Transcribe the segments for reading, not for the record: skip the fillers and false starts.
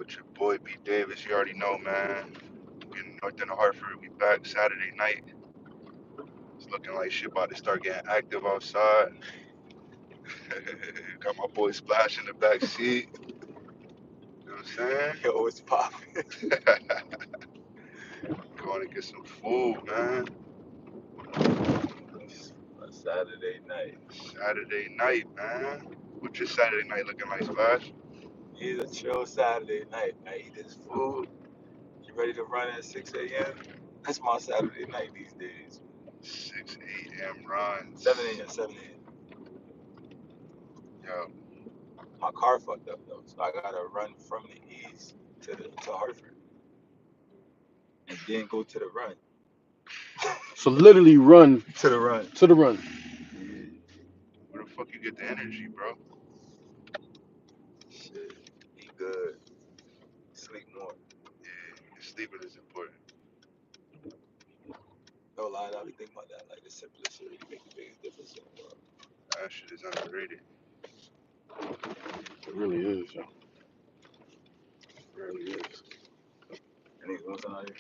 with your boy B Davis. You already know, man. Getting north into Hartford. We back Saturday night. It's looking like shit about to start getting active outside. Got my boy Splash in the back seat. You know what I'm saying? Yo, it's popping. Going to get some food, man. Saturday night. Saturday night, man. What's your Saturday night looking like, Splash? It's a chill Saturday night. I eat this food. You ready to run at 6 a.m.? That's my Saturday night these days. 6 a.m. runs. 7 a.m. 7 a.m. Yo, My car fucked up though, so I gotta run from the east to Hartford, and then go to the run. So literally run To the run. to the run. Yeah. where the fuck you get the energy, bro? Shit. Eat good. Sleep more. Yeah, sleeping is important. No lie, I be thinking about that. Like the simplest shit really make the biggest difference in the world. That shit is underrated. It really is, yo. It really is. Any ones on here?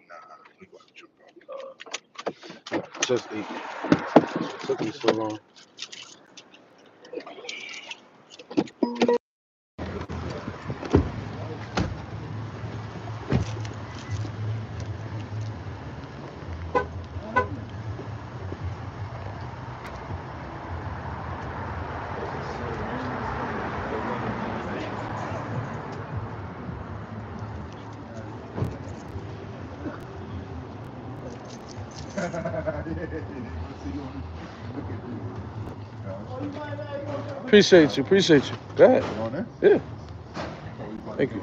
Nah, we about to jump out. Just eat. Took me so long. Appreciate you. Go ahead. Yeah. Thank you.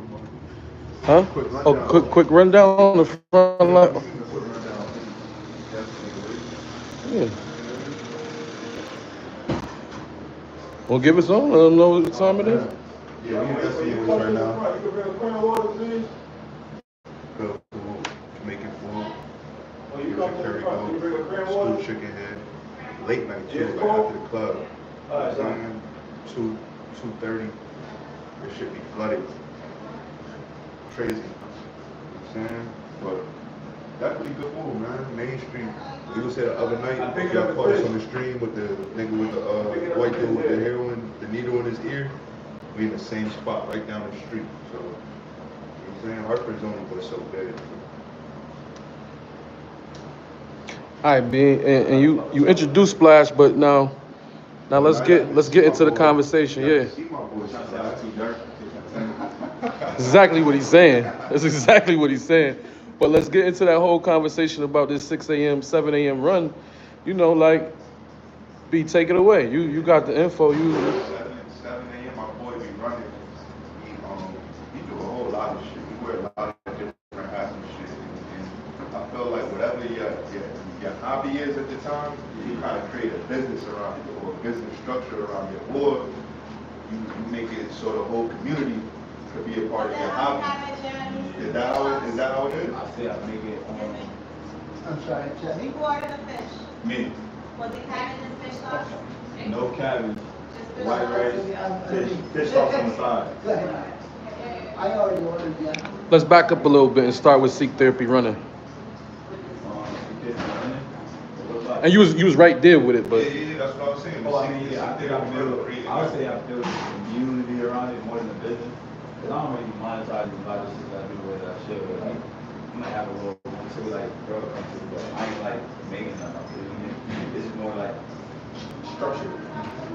Huh? Oh, quick rundown on the front line. Yeah. Well, give us on. Let them know what time it is. Yeah, we investing right now. Good food, making food. Here's your curry goat, stewed chicken head. Late night too, like after the club. You know what I'm saying? 2:30. This shit be flooded. Crazy. You know what I'm saying? But definitely good food, man. Main Street. We was here the other night. Y'all caught us on the stream with the nigga with the white dude with the heroin, the needle in his ear. We in the same spot right down the street. So, you know what I'm saying? Hartford's only but so big. All right, B, and you introduced Splash, but now let's get into the conversation. Yeah. That's exactly what he's saying. That's exactly what he's saying. But let's get into that whole conversation about this 6 a.m., 7 a.m. run. You know, like, B, take it away. You got the info. 7 a.m. my boy be running. He do a whole lot of shit. He wear a lot of different hats and shit. And I feel like whatever your hobby is at the time, you kind of create a business around it or a business structure around it. Or you make it so the whole community could be a part of your hobby. Is that how it is? I say I make it I'm sorry, Jenny. Who ordered the fish? Me. Was it cabbage and fish sauce? no cabbage, Just fish white sauce? rice, fish sauce on the side. Go ahead. I already ordered the. Let's back up a little bit and start with Seek Therapy running. And you was right there with it, but Yeah, that's what I was saying. Oh, I mean, yeah, I think I would say I build a community around it more than a business. Because I don't really monetize a lot of shit that I do with that shit. But like, I might have a little, so we like, girl come to, but I ain't like making nothing up. This is more like structured.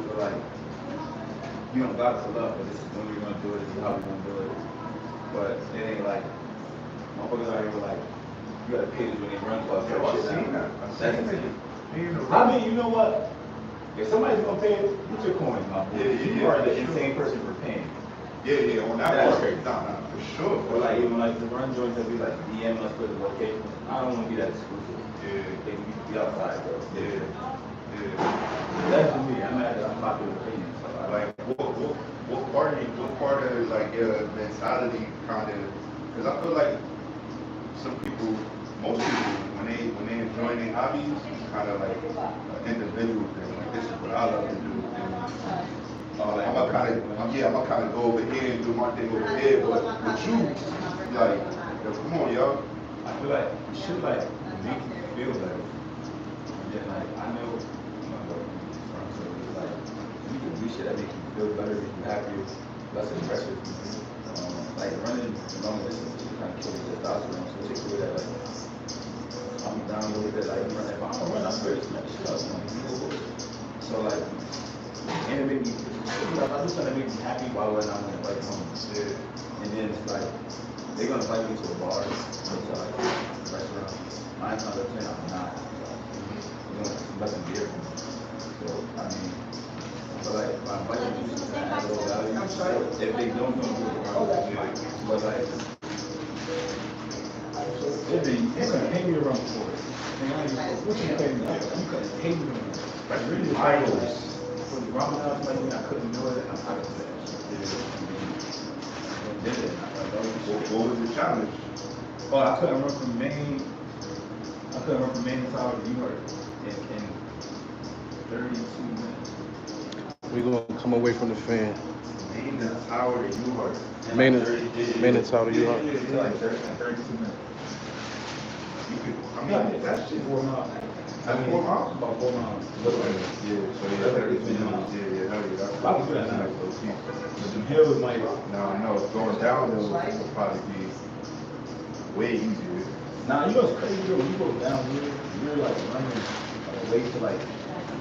So like, you don't got to love, but this is when we're going to do it, this is how we're going to do it. But it ain't like, motherfuckers out here like, you got to pay this when they run clubs. I've seen that. That's insane. I mean, you know what? If somebody's gonna pay it, put your coins, my boy. You are the insane person for paying. Yeah, on that part. Nah, for sure. Or like even like the run joints that be like DM us for the location. I don't want to be that exclusive. Yeah. They can be outside, bro. Yeah. That's just me. I'm at an unpopular opinion. So Like, what part of like your mentality kind of? Because I feel like some people, most people, when they enjoy their hobbies, kind of like an individual thing. Like, this is what I love to do. And I'm gonna kind of go over here and do my thing over there. But with you, like, yo, come on, y'all. I feel like it should like make you feel better. And then like I know so it's like you can do shit that make you feel better, make you happier, less aggressive. Like running long distance is kind of killing testosterone, so it takes away that like calm me down a little bit. Like run, if I don't run, I'm ready to smack the shit out of someone. So like and it made me if I do something that makes me happy while I'm on the bike home. And then it's like they're gonna invite me to a bar, to like a restaurant. 9 times out of 10, I'm not. They're gonna let them beer for me. So I mean, but like if I invite them to something that has low value, if they don't do it, but like if they you can pay me to run for it. What you pay me? You couldn't pay me to run. Like really idols. For the ramen house, like when I couldn't do it, I'm out of that. Did it? What was the challenge? Oh, I couldn't run from Maine. I couldn't run from Maine to Tower to New York in 32 minutes. We gonna come away from the fan. Maine to Tower to New York. Maine to Tower to New York. Yeah, like 32 minutes. You could, I mean, that shit. 4 miles. That's 4 miles? About 4 miles. Yeah, so yeah, 32 miles. Yeah, hell yeah. That's I can do that now. But the hills might. No, going downhill will probably be way easier. Nah, you know what's crazy though? When you go down here, you're like running away to like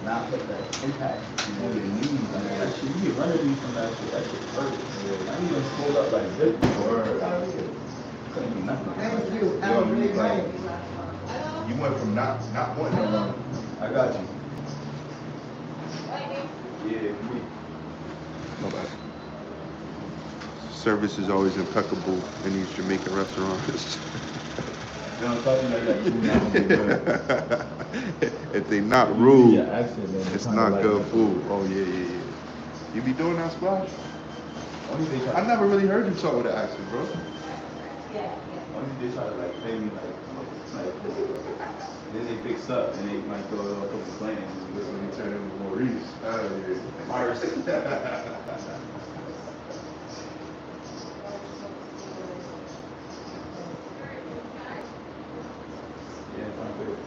not put that impact on your knees. I mean, that shit, you get running from that shit. That shit hurts. I need to pull up like this before. Couldn't do nothing. Thank you. Have a great night. You went from not wanting to run. I got you. Yeah, Service is always impeccable in these Jamaican restaurants. They don't talk to you like that. If they not rude, Yeah, accent, man. it's Kinda not like good that. food. Oh yeah. You be doing that, Splash? Only they try. I never really heard you talk with an accent, bro. Only they try to like pay me like then they fix up and they might throw a couple plans. This when you turn into Maurice. Maurice. Yeah, I'm good.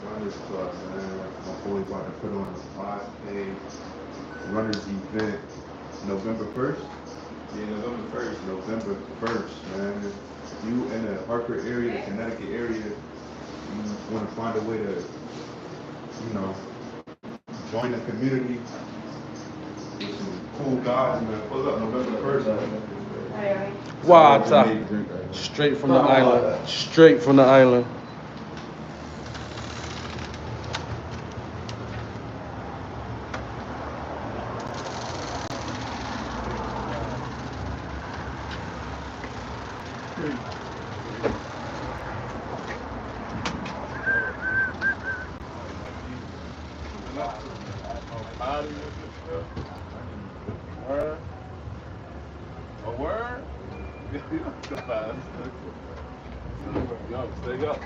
Runners Club, man. My boy about to put on a 5K runners event November 1st. Yeah, November 1st. November 1st, man. If you in the Hartford area, the Connecticut area, you want to find a way to, join the community with some cool guys, man. Pull up November 1st, man. Water. Straight from the island. Straight from the island. A word? Yo, stay up.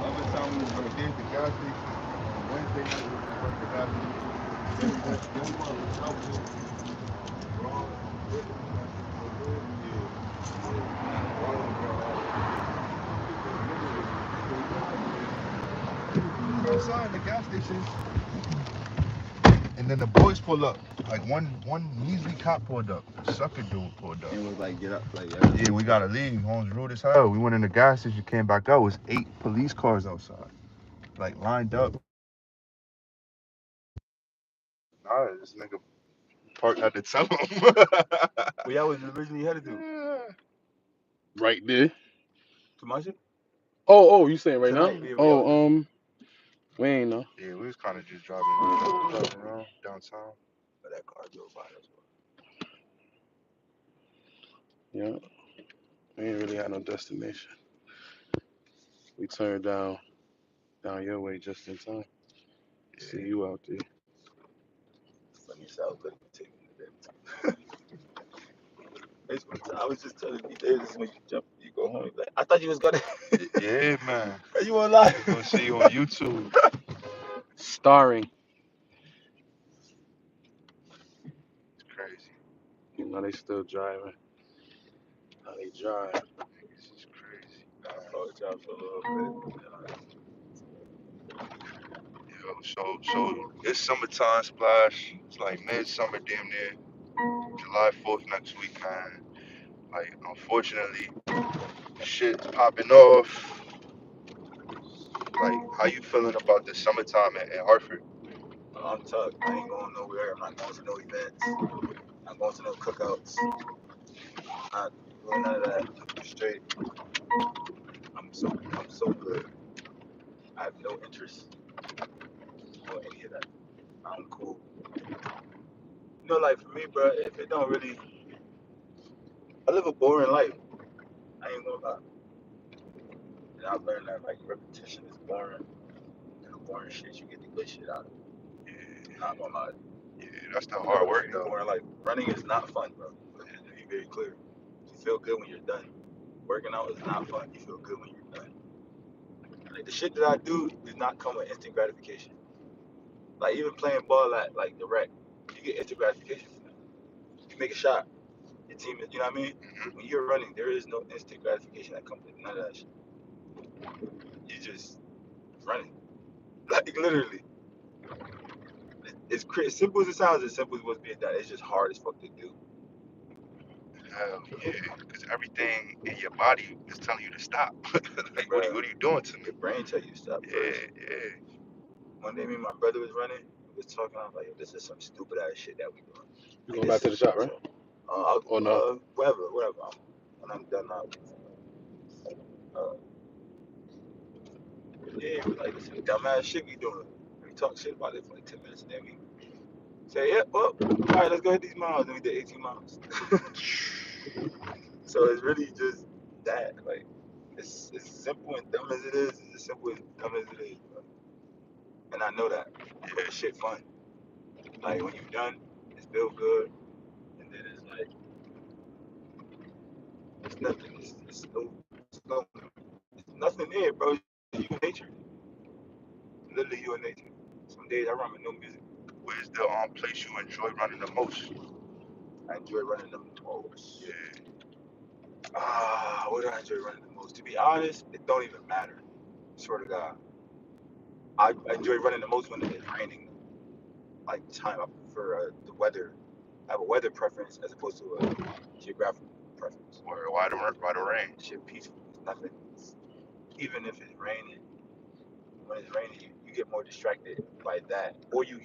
Other time we was gonna get the gas station on Wednesday night, we was gonna work the gas outside the gas station, and then the boys pull up. Like one measly cop pulled up. The sucker dude pulled up. And was like, get up, like, Yeah, we gotta leave. Home's rude as hell. We went in the gas station, came back out. It was 8 police cars outside, like lined up. Nah, this nigga parked had to tell him. where y'all was originally headed to? Right there. To Marshall? Oh, you saying right Tonight, now? yeah, Oh, we ain't know. Yeah, we was kind of just driving around downtown. But that car drove by us. Yeah, we ain't really had no destination. We turned down your way just in time. See you out there. Let me sell good. Take me to that. I was just telling you, this when you jump, you go home. Like, I thought you was gonna. Yeah, man. You won't lie. I'm gonna see you on YouTube. Starring. It's crazy. You know, they still driving. How they drive. This is crazy. Oh, job for a little bit. So it's summertime splash. It's like midsummer, damn near. July 4th next week, man. Like, unfortunately, shit's popping off. Like, how you feeling about the summertime in Hartford? I'm tucked. I ain't going nowhere. I'm not going to no events. I'm going to no cookouts. Not doing none of that. I'm straight. I'm so good. I have no interest in any of that. I'm cool. You know, like for me, bro, if it don't really, I live a boring life. I ain't gonna lie. And I've learned that like repetition is boring. And the boring shit, you get the good shit out of it. Yeah, Not gonna lie. yeah, that's the hard work, though. Boring life. Running is not fun, bro. To be very clear. You feel good when you're done. Working out is not fun. You feel good when you're done. Like the shit that I do does not come with instant gratification. Like even playing ball at like the rec, you get instant gratification. You make a shot, your team is, you know what I mean? Mm-hmm. When you're running, there is no instant gratification that comes with none of that shit. You just running. Like literally. It's simple as it sounds, as simple as what's being done. It's just hard as fuck to do. Hell yeah, because everything in your body is telling you to stop. Like, what are you doing to me? Your brain tell you to stop Yeah, first. yeah. One day me and my brother was running, we was talking, I was like, yo, this is some stupid ass shit that we doing. You Like, going back to the shop, right? Or no? Whatever. When I'm done now. Yeah, we like, this is dumbass shit we doing. We talk shit about it for like 10 minutes and then we say, yeah, well, all right, let's go hit these miles. And we did 18 miles. So it's really just that. Like, it's as simple and dumb as it is. It's as simple and dumb as it is, bro. And I know that. But the shit fun. Like, when you're done, it feels good. And then it's like, it's nothing. It's nothing there, bro. You in nature. Literally, you in nature. Some days I run with no music. Where's the place you enjoy running the most? I enjoy running the most. Yeah. What do I enjoy running the most? To be honest, it don't even matter. Swear to God. I enjoy running the most when it's raining. Like time, I prefer the weather. I have a weather preference as opposed to a geographical preference. Or why the rain? Shit peaceful. Nothing. Even if it's raining, when it's raining, you get more distracted by that, or you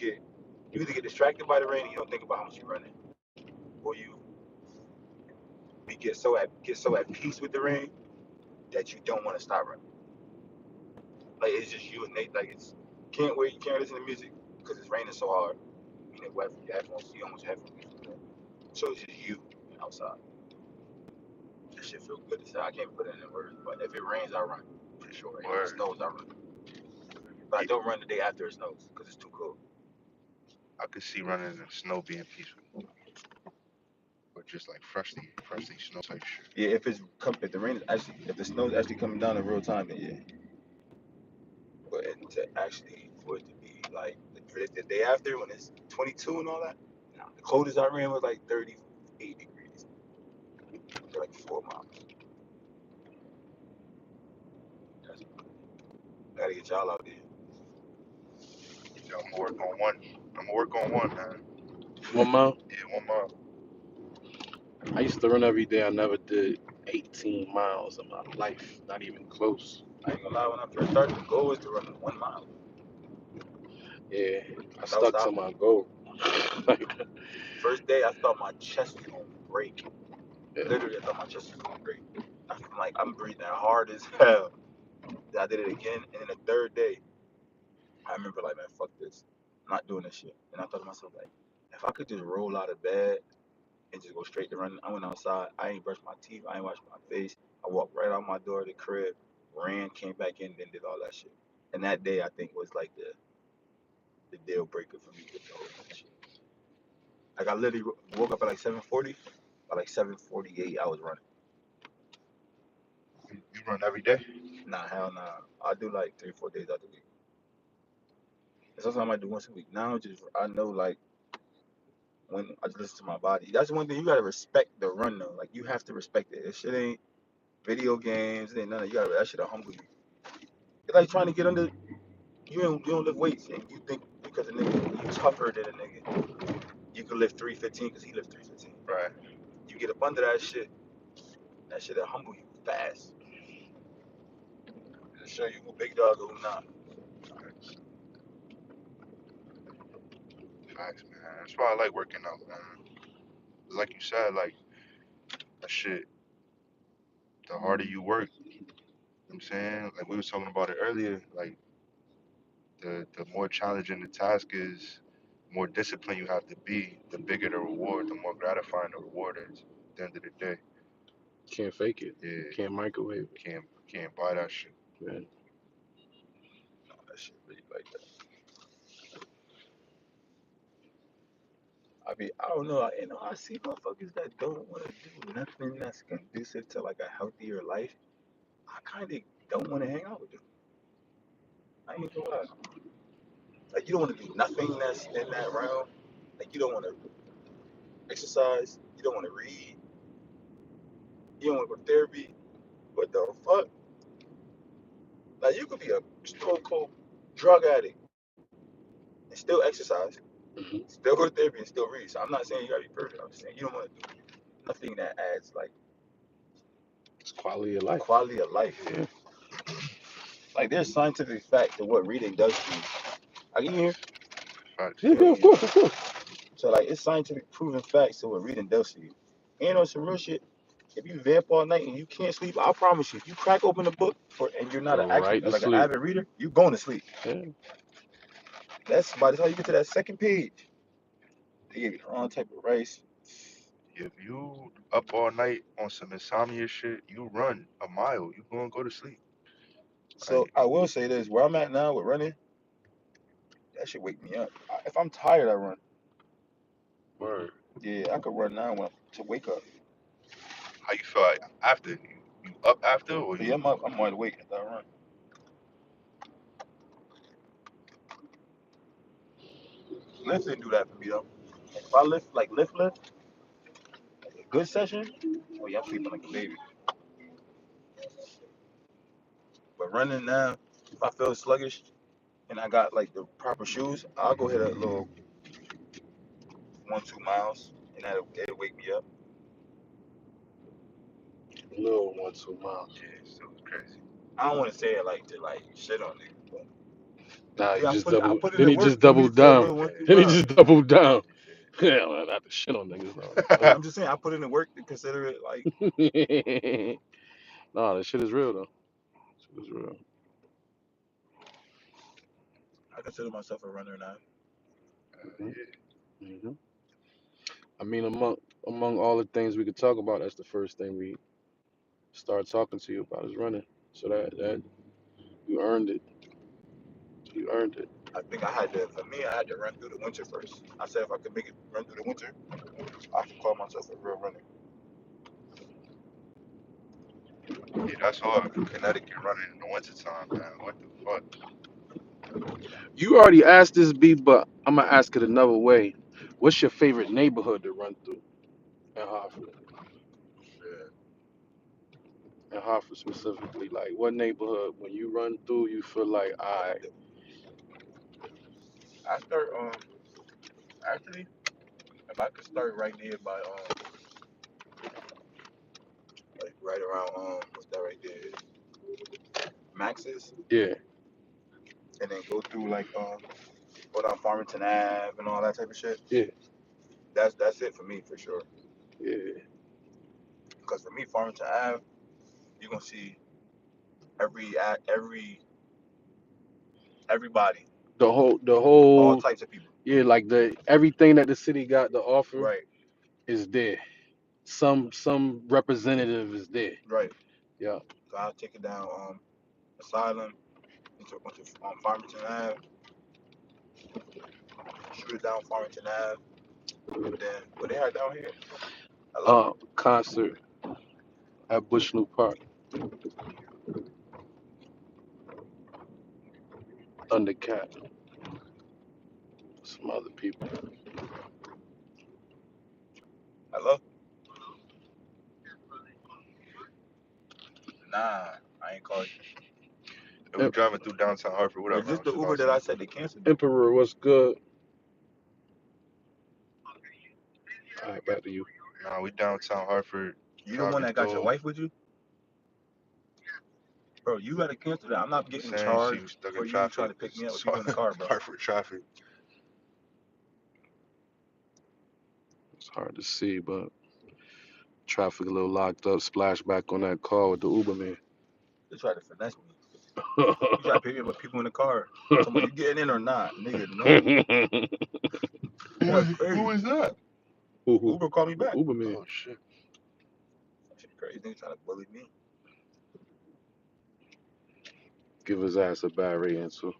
either get distracted by the rain and you don't think about how much you're running, or you get so at peace with the rain that you don't want to stop running. Like it's just you and Nate. Like it's can't wait. You can't listen to music because it's raining so hard. You know, whether you headphones, you almost have headphones. So it's just you outside. That shit feel good. I can't put it in words, but if it rains, I run for sure. If it snows, I run. But I don't run the day after it snows because it's too cold. I could see running in the snow being peaceful. Or just like freshly snow type shit. Yeah, if the snow is actually coming down in real time, then yeah. But for it to be like the day after when it's 22 and all that, nah, the coldest I ran was like 38 degrees for like 4 miles. I gotta get y'all out there. Yeah, I'm gonna work on one. I'm gonna work on one, man. 1 mile? Yeah, 1 mile. I used to run every day. I never did 18 miles in my life. Not even close. I ain't gonna lie, when I first started, the goal was to run 1 mile. Yeah, I stuck to my goal. First day, I thought my chest was gonna break. Yeah. Literally, I thought my chest was gonna break. I'm breathing hard as hell. Then I did it again, and then the third day, I remember like, man, fuck this. I'm not doing this shit. And I thought to myself, like, if I could just roll out of bed and just go straight to running, I went outside. I ain't brushed my teeth. I ain't washed my face. I walked right out my door to the crib, ran, came back in, then did all that shit. And that day, I think, was like the deal breaker for me with the whole shit. Like, I literally woke up at like 7:40, By like 7:48, I was running. You run every day? Nah, hell nah. I do like 3 or 4 days out the week. And sometimes I might do once a week. Now I know like when I just listen to my body. That's one thing you gotta respect the run though. Like you have to respect it. This shit ain't video games. It ain't none of that shit'll humble you. It's like trying to get under. You don't lift weights and you think because a nigga you tougher than a nigga, you can lift 315 because he lift 315. Right. You get up under that shit. That shit'll humble you fast. It'll show you who big dog or who not. Facts, man. That's why I like working out, man. Like you said, like that shit. The harder you work, you know what I'm saying, like we was talking about it earlier. Like the more challenging the task is, more disciplined you have to be. The bigger the reward, the more gratifying the reward is. At the end of the day, Can't fake it. yeah, Can't microwave it. can't buy that shit. Man. No, that shit really like that. I don't know. I see motherfuckers that don't want to do nothing that's conducive to like a healthier life. I kind of don't want to hang out with them. I ain't gonna lie. Like you don't want to do nothing that's in that realm. Like you don't want to exercise. You don't want to read. You don't want to go to therapy. What the fuck? Like you could be a stone cold drug addict and still exercise, Mhm. still go to therapy and still read. So I'm not saying you gotta be perfect. I'm just saying you don't want to do nothing that adds like It's quality of life. quality of life. Yeah. Like there's scientific fact to what reading does to you. Are you here? Facts. Yeah, of course, of course. So like it's scientific proven facts to what reading does to you. And on some real shit, if you vamp all night and you can't sleep, I promise you, if you crack open a book and you're not Go right to like an sleep. avid reader, you're going to sleep. Yeah. That's by the time you get to that second page, they give you the wrong type of rice. If you up all night on some insomnia shit, you run a mile, you gonna go to sleep. So Like I will say this: where I'm at now with running, that should wake me up. If I'm tired, I run. Word. Yeah, I could run now to wake up. how you feel like after you up after or But yeah, you I'm wide awake after I run. Lift didn't do that for me though. Like, if I lift, like a good session, oh yeah, I'm sleeping like a baby. But running now, if I feel sluggish and I got like the proper shoes, I'll go hit a little 1-2 miles, and it'll wake me up. Little 1-2 miles. yeah, so it's crazy. I don't want to say it like to like shit on it, but Nah, you yeah, just I double. put in Then the he work just for me doubled for a down. little 1-2 Then he miles. just doubled down. Yeah. Yeah, well, not to shit on niggas But I'm just saying, I put in the work to consider it like though. Nah, that shit is real though. Shit is real. I consider myself a runner now. Mhm. Yeah. Mhm. I mean, among all the things we could talk about, that's the first thing we start talking to you about is running. So that you earned it. You earned it. I think for me, I had to run through the winter first. I said if I could make it run through the winter, I could call myself a real runner. Yeah, that's hard. Connecticut running in the wintertime, man. What the fuck? You already asked this, B, but I'm gonna ask it another way. What's your favorite neighborhood to run through in Hartford? Shit. In Hartford specifically, like what neighborhood when you run through, you feel like, But alright, I start actually if I could start right there by like right around what's that right there? Max's, yeah, and then go through like go down Farmington Ave and all that type of shit. yeah, That's it for me for sure. yeah. Because for me, Farmington Ave, you're gonna see every everybody, The all whole, types of people. yeah, like the everything that the city got to offer Right, is there. Some representative is there. right. Yeah. So I'll take it down Asylum into Farmington Ave, shoot it down Farmington Ave, then what they had down here, Concert at Bushnell Park. Undercat. Some other people. Hello? Nah, I ain't called you. And we driving through downtown Hartford. What up, Is this man? the Uber that I said they canceled? Emperor, what's good? All right, back to you. Nah, we downtown Hartford. You the one that got your wife with you? Bro, you gotta cancel that. I'm not getting charged for you to try to pick me up with people in the car, bro. Hartford traffic. It's hard to see, but traffic a little locked up. Splash back on that car with the Uber man. They tried to finesse me. You try to pick me up with people in the car. Somebody, you getting in or not? Nigga, no. Who is that? Uber called me back. Uber man. Oh shit. Shit crazy. They trying to bully me. Give his ass a bad rating too.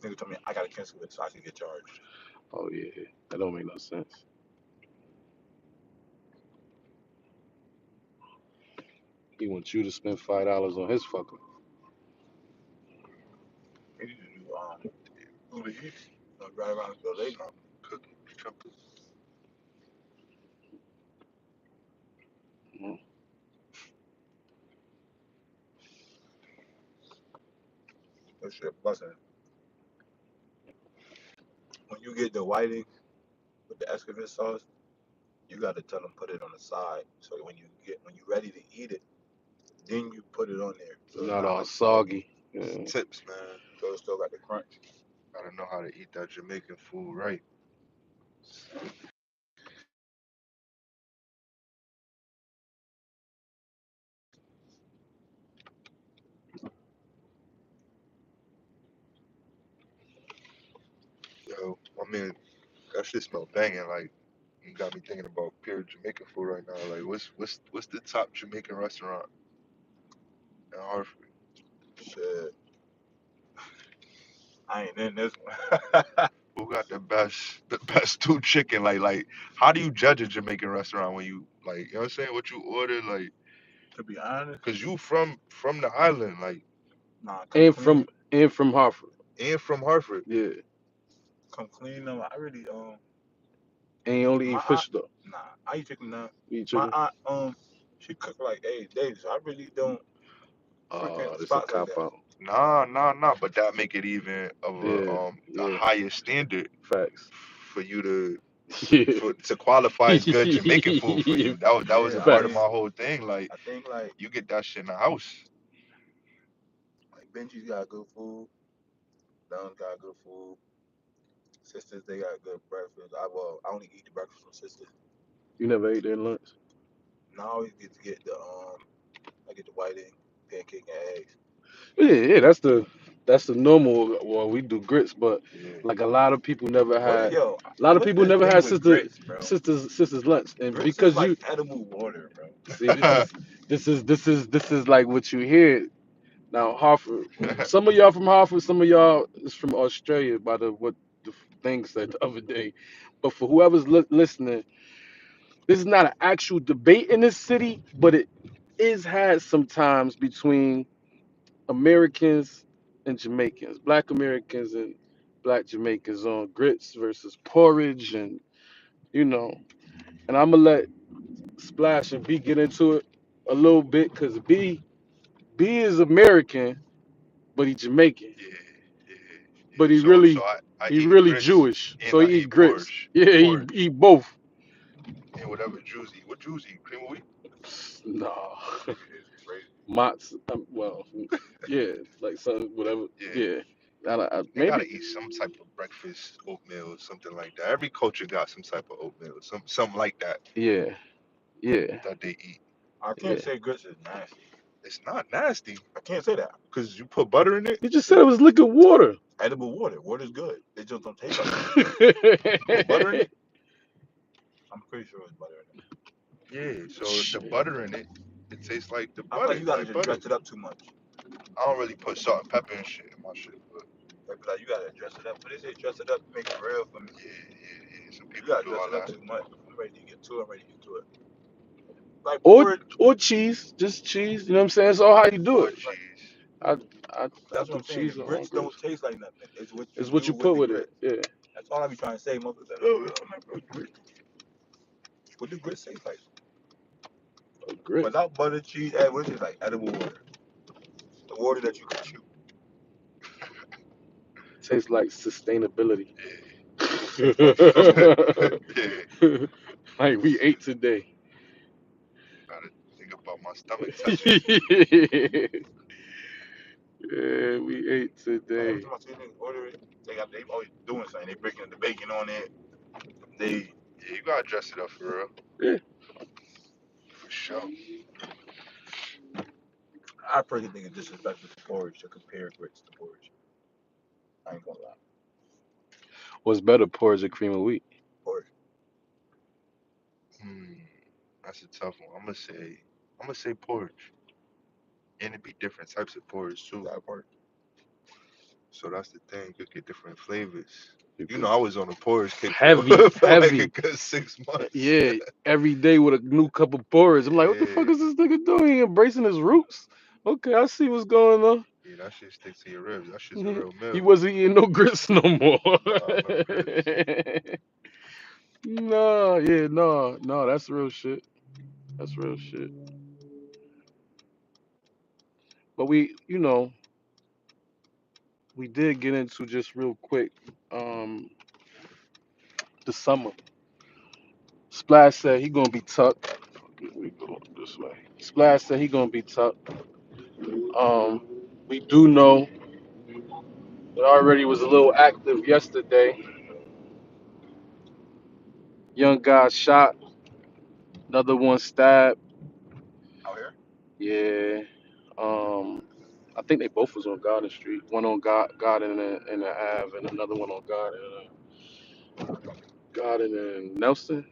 Nigga told me I gotta cancel it so I can get charged. Oh yeah, that don't make no sense. He wants you to spend $5 on his fucker. He need to do Uber Eats. Drive around until late. Cooking. Mm. That shit busting. When you get the whiting with the escovitch sauce, you gotta tell them put it on the side. So when you ready to eat it, then you put it on there. So It's it's not all like soggy. Yeah. Tips, man. So it still got the crunch. Gotta know how to eat that Jamaican food right. Yo, I mean, that shit smell banging. Like, you got me thinking about pure Jamaican food right now. Like, what's the top Jamaican restaurant in Hartford? Shit. I ain't in this one. Who got the best stewed chicken? Like, how do you judge a Jamaican restaurant when you like, you know what I'm saying? What you order, like, To be honest, cause you from the island, like, nah, And from Hartford. and from Hartford. Yeah. come clean them. I really And you only my eat aunt, fish though. nah, I eat chicken now. You eat My chicken? aunt she cooked like 8 days. So I really don't frequent This a spots like cop that. out. Nah. But that make it even of a Yeah. higher standard Facts. for you to Yeah. to qualify as good Jamaican food for you. That was a Yeah, part of Facts. my whole thing. Like, I think like you get that shit in the house. Benji's got good food. Don's got good food. Sisters, they got good breakfast. I only eat the breakfast from Sisters. You never ate their lunch? Now I always get to get the I get the whiting, pancake, and eggs. Yeah, that's the normal. Well, we do grits, but Yeah. like a lot of people never had. Yo, A lot of what's people this never thing had with grits, bro? sisters lunch, and Grits is because like you edible water, bro. see, this is like what you hear now. Hartford. Some of y'all from Hartford, some of y'all is from Australia. By what the thing said the other day, but for whoever's listening, this is not an actual debate in this city, but it is had sometimes between Americans and Jamaicans, Black Americans and Black Jamaicans on grits versus porridge, and you know, and I'm gonna let Splash and B get into it a little bit because B is American, but he Jamaican, Yeah. but he So really I he eat really grits Jewish, so and I he eat eat grits. porridge. Yeah, he eat both. And whatever Jews eat. What Jews eat? Cream of wheat? No, It's crazy. Mott's well, yeah, like some whatever. Yeah. Yeah, They maybe. gotta eat some type of breakfast, oatmeal, something like that. Every culture got some type of oatmeal, something like that Yeah, yeah, that they eat. I yeah. can't say grits is nasty. It's not nasty I can't say that. because you put butter in it. You just said it was liquid water. Edible water. Water's good. It just don't taste like it. Put butter in it. I'm pretty sure it's butter in it. Yeah. So the Shit. butter in it, it tastes like the I feel like butter, you gotta like just butter. dress it up too much. I don't really put salt and pepper and shit in my shit, but Like you gotta dress it up. But they say dress it up to make it real for me. yeah. Some You people gotta do dress all it up that. too much for me. ready to get to it. I'm ready to get to it. Like Or porridge, or cheese, just cheese. You know what I'm saying? It's all how you do it. porridge. Like Cheese. I I that's what do I'm saying. The cheese on grits don't grits. taste like nothing. It's what you It's what do you with put the with it. grits. Yeah, That's all I be trying to say. Motherfuckers, like, oh, I'm not bro, grits. What do grits taste like? grits Without butter, cheese, and what is it like? Edible water. The water that you can chew. tastes like sustainability. Yeah. Like we ate today. Gotta think about my stomach touching. Yeah, we ate Like, every today. time I see niggas order it, they always doing something. They breaking the bacon on it. They Yeah, you gotta dress it up for real. Yeah. For sure. I personally think it's disrespectful to porridge to compare grits to porridge. I ain't gonna lie. What's better, porridge or cream of wheat? Porridge. Hmm. That's a tough one. I'm gonna say porridge. And it be different types of porridge too. That porridge. So that's the thing. You get different flavors. You You could know, I was on a porridge kick for, heavy, for like a heavy. good 6 months. Yeah, every day with a new cup of porridge. I'm like, what the fuck Yeah. is this nigga doing? He embracing his roots. Okay, I see what's going on. Yeah, that shit sticks to your ribs. That shit's a real He meal. wasn't eating no grits no more. Nah, no grits. No, yeah, no, that's real shit. That's real shit. But we did get into just real quick, um, the summer. Splash said he gonna be tucked. We go this way. Splash said he gonna be tucked. Um, we do know that already was a little active yesterday. Young guy shot, another one stabbed. Out here? Yeah. I think they both was on Garden Street. One on Garden and the Ave, and another one on Garden and Nelson.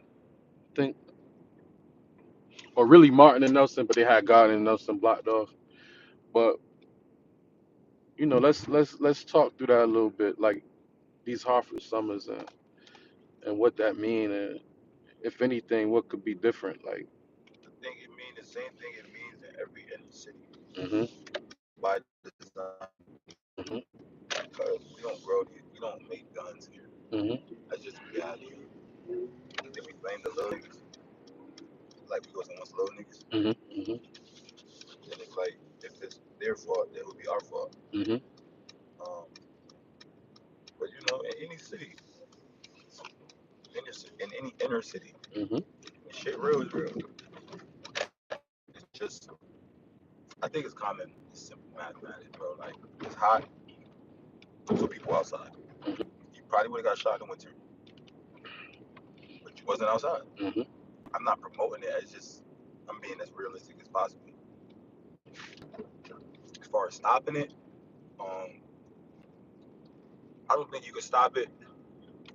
I think, or really Martin and Nelson, but they had Garden and Nelson blocked off. But let's talk through that a little bit, like these Hartford summers and what that mean, and if anything, what could be different. Like, The thing it means the same thing it means in every inner city hmm by design. hmm Because we don't make guns here. hmm That's just the reality. And then we blame the little niggas. Like we was once little niggas. hmm hmm And it's like if it's their fault, then it would be our fault. hmm Um, but in any city, in any inner city, hmm shit real is real. It's just I think it's common, it's simple mathematics, bro. Like it's hot, so people outside. You probably would have got shot in the winter, but you wasn't outside. hmm I'm not promoting it. It's just I'm being as realistic as possible. As far as stopping it, um, I don't think you can stop it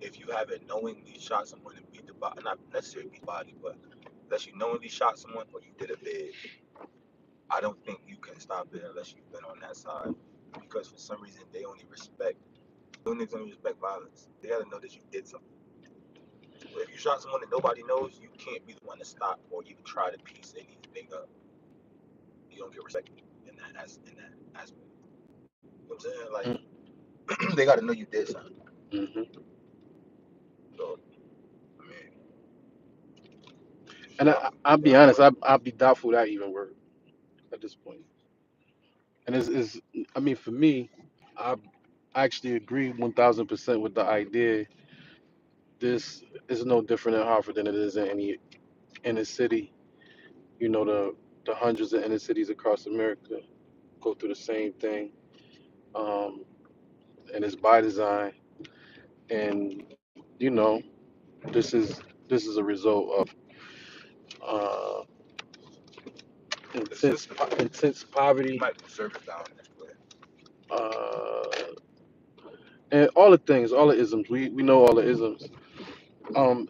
if you haven't knowingly shot someone and beat the body, not necessarily beat the body, but unless you knowingly shot someone or you did a bid. I don't think you can stop it unless you've been on that side, because for some reason they only respect. Little niggas only respect violence. They gotta know that you did something. But if you shot someone that nobody knows, you can't be the one to stop or even try to piece anything up. You don't get respect in that aspect. You know what I'm saying? Like they gotta know you did something. hmm So I mean, And shit, I'll be I'm honest, with it. I'll be doubtful that even work at this point. And I mean, for me, I actually agree 1,000% with the idea. This is no different in Hartford than it is in any inner city. The hundreds of inner cities across America go through the same thing, um, and it's by design. And this is a result of uh, The intense system. intense You poverty, might do service down next way. uh, and all the things, all the isms. We know all the isms. Um,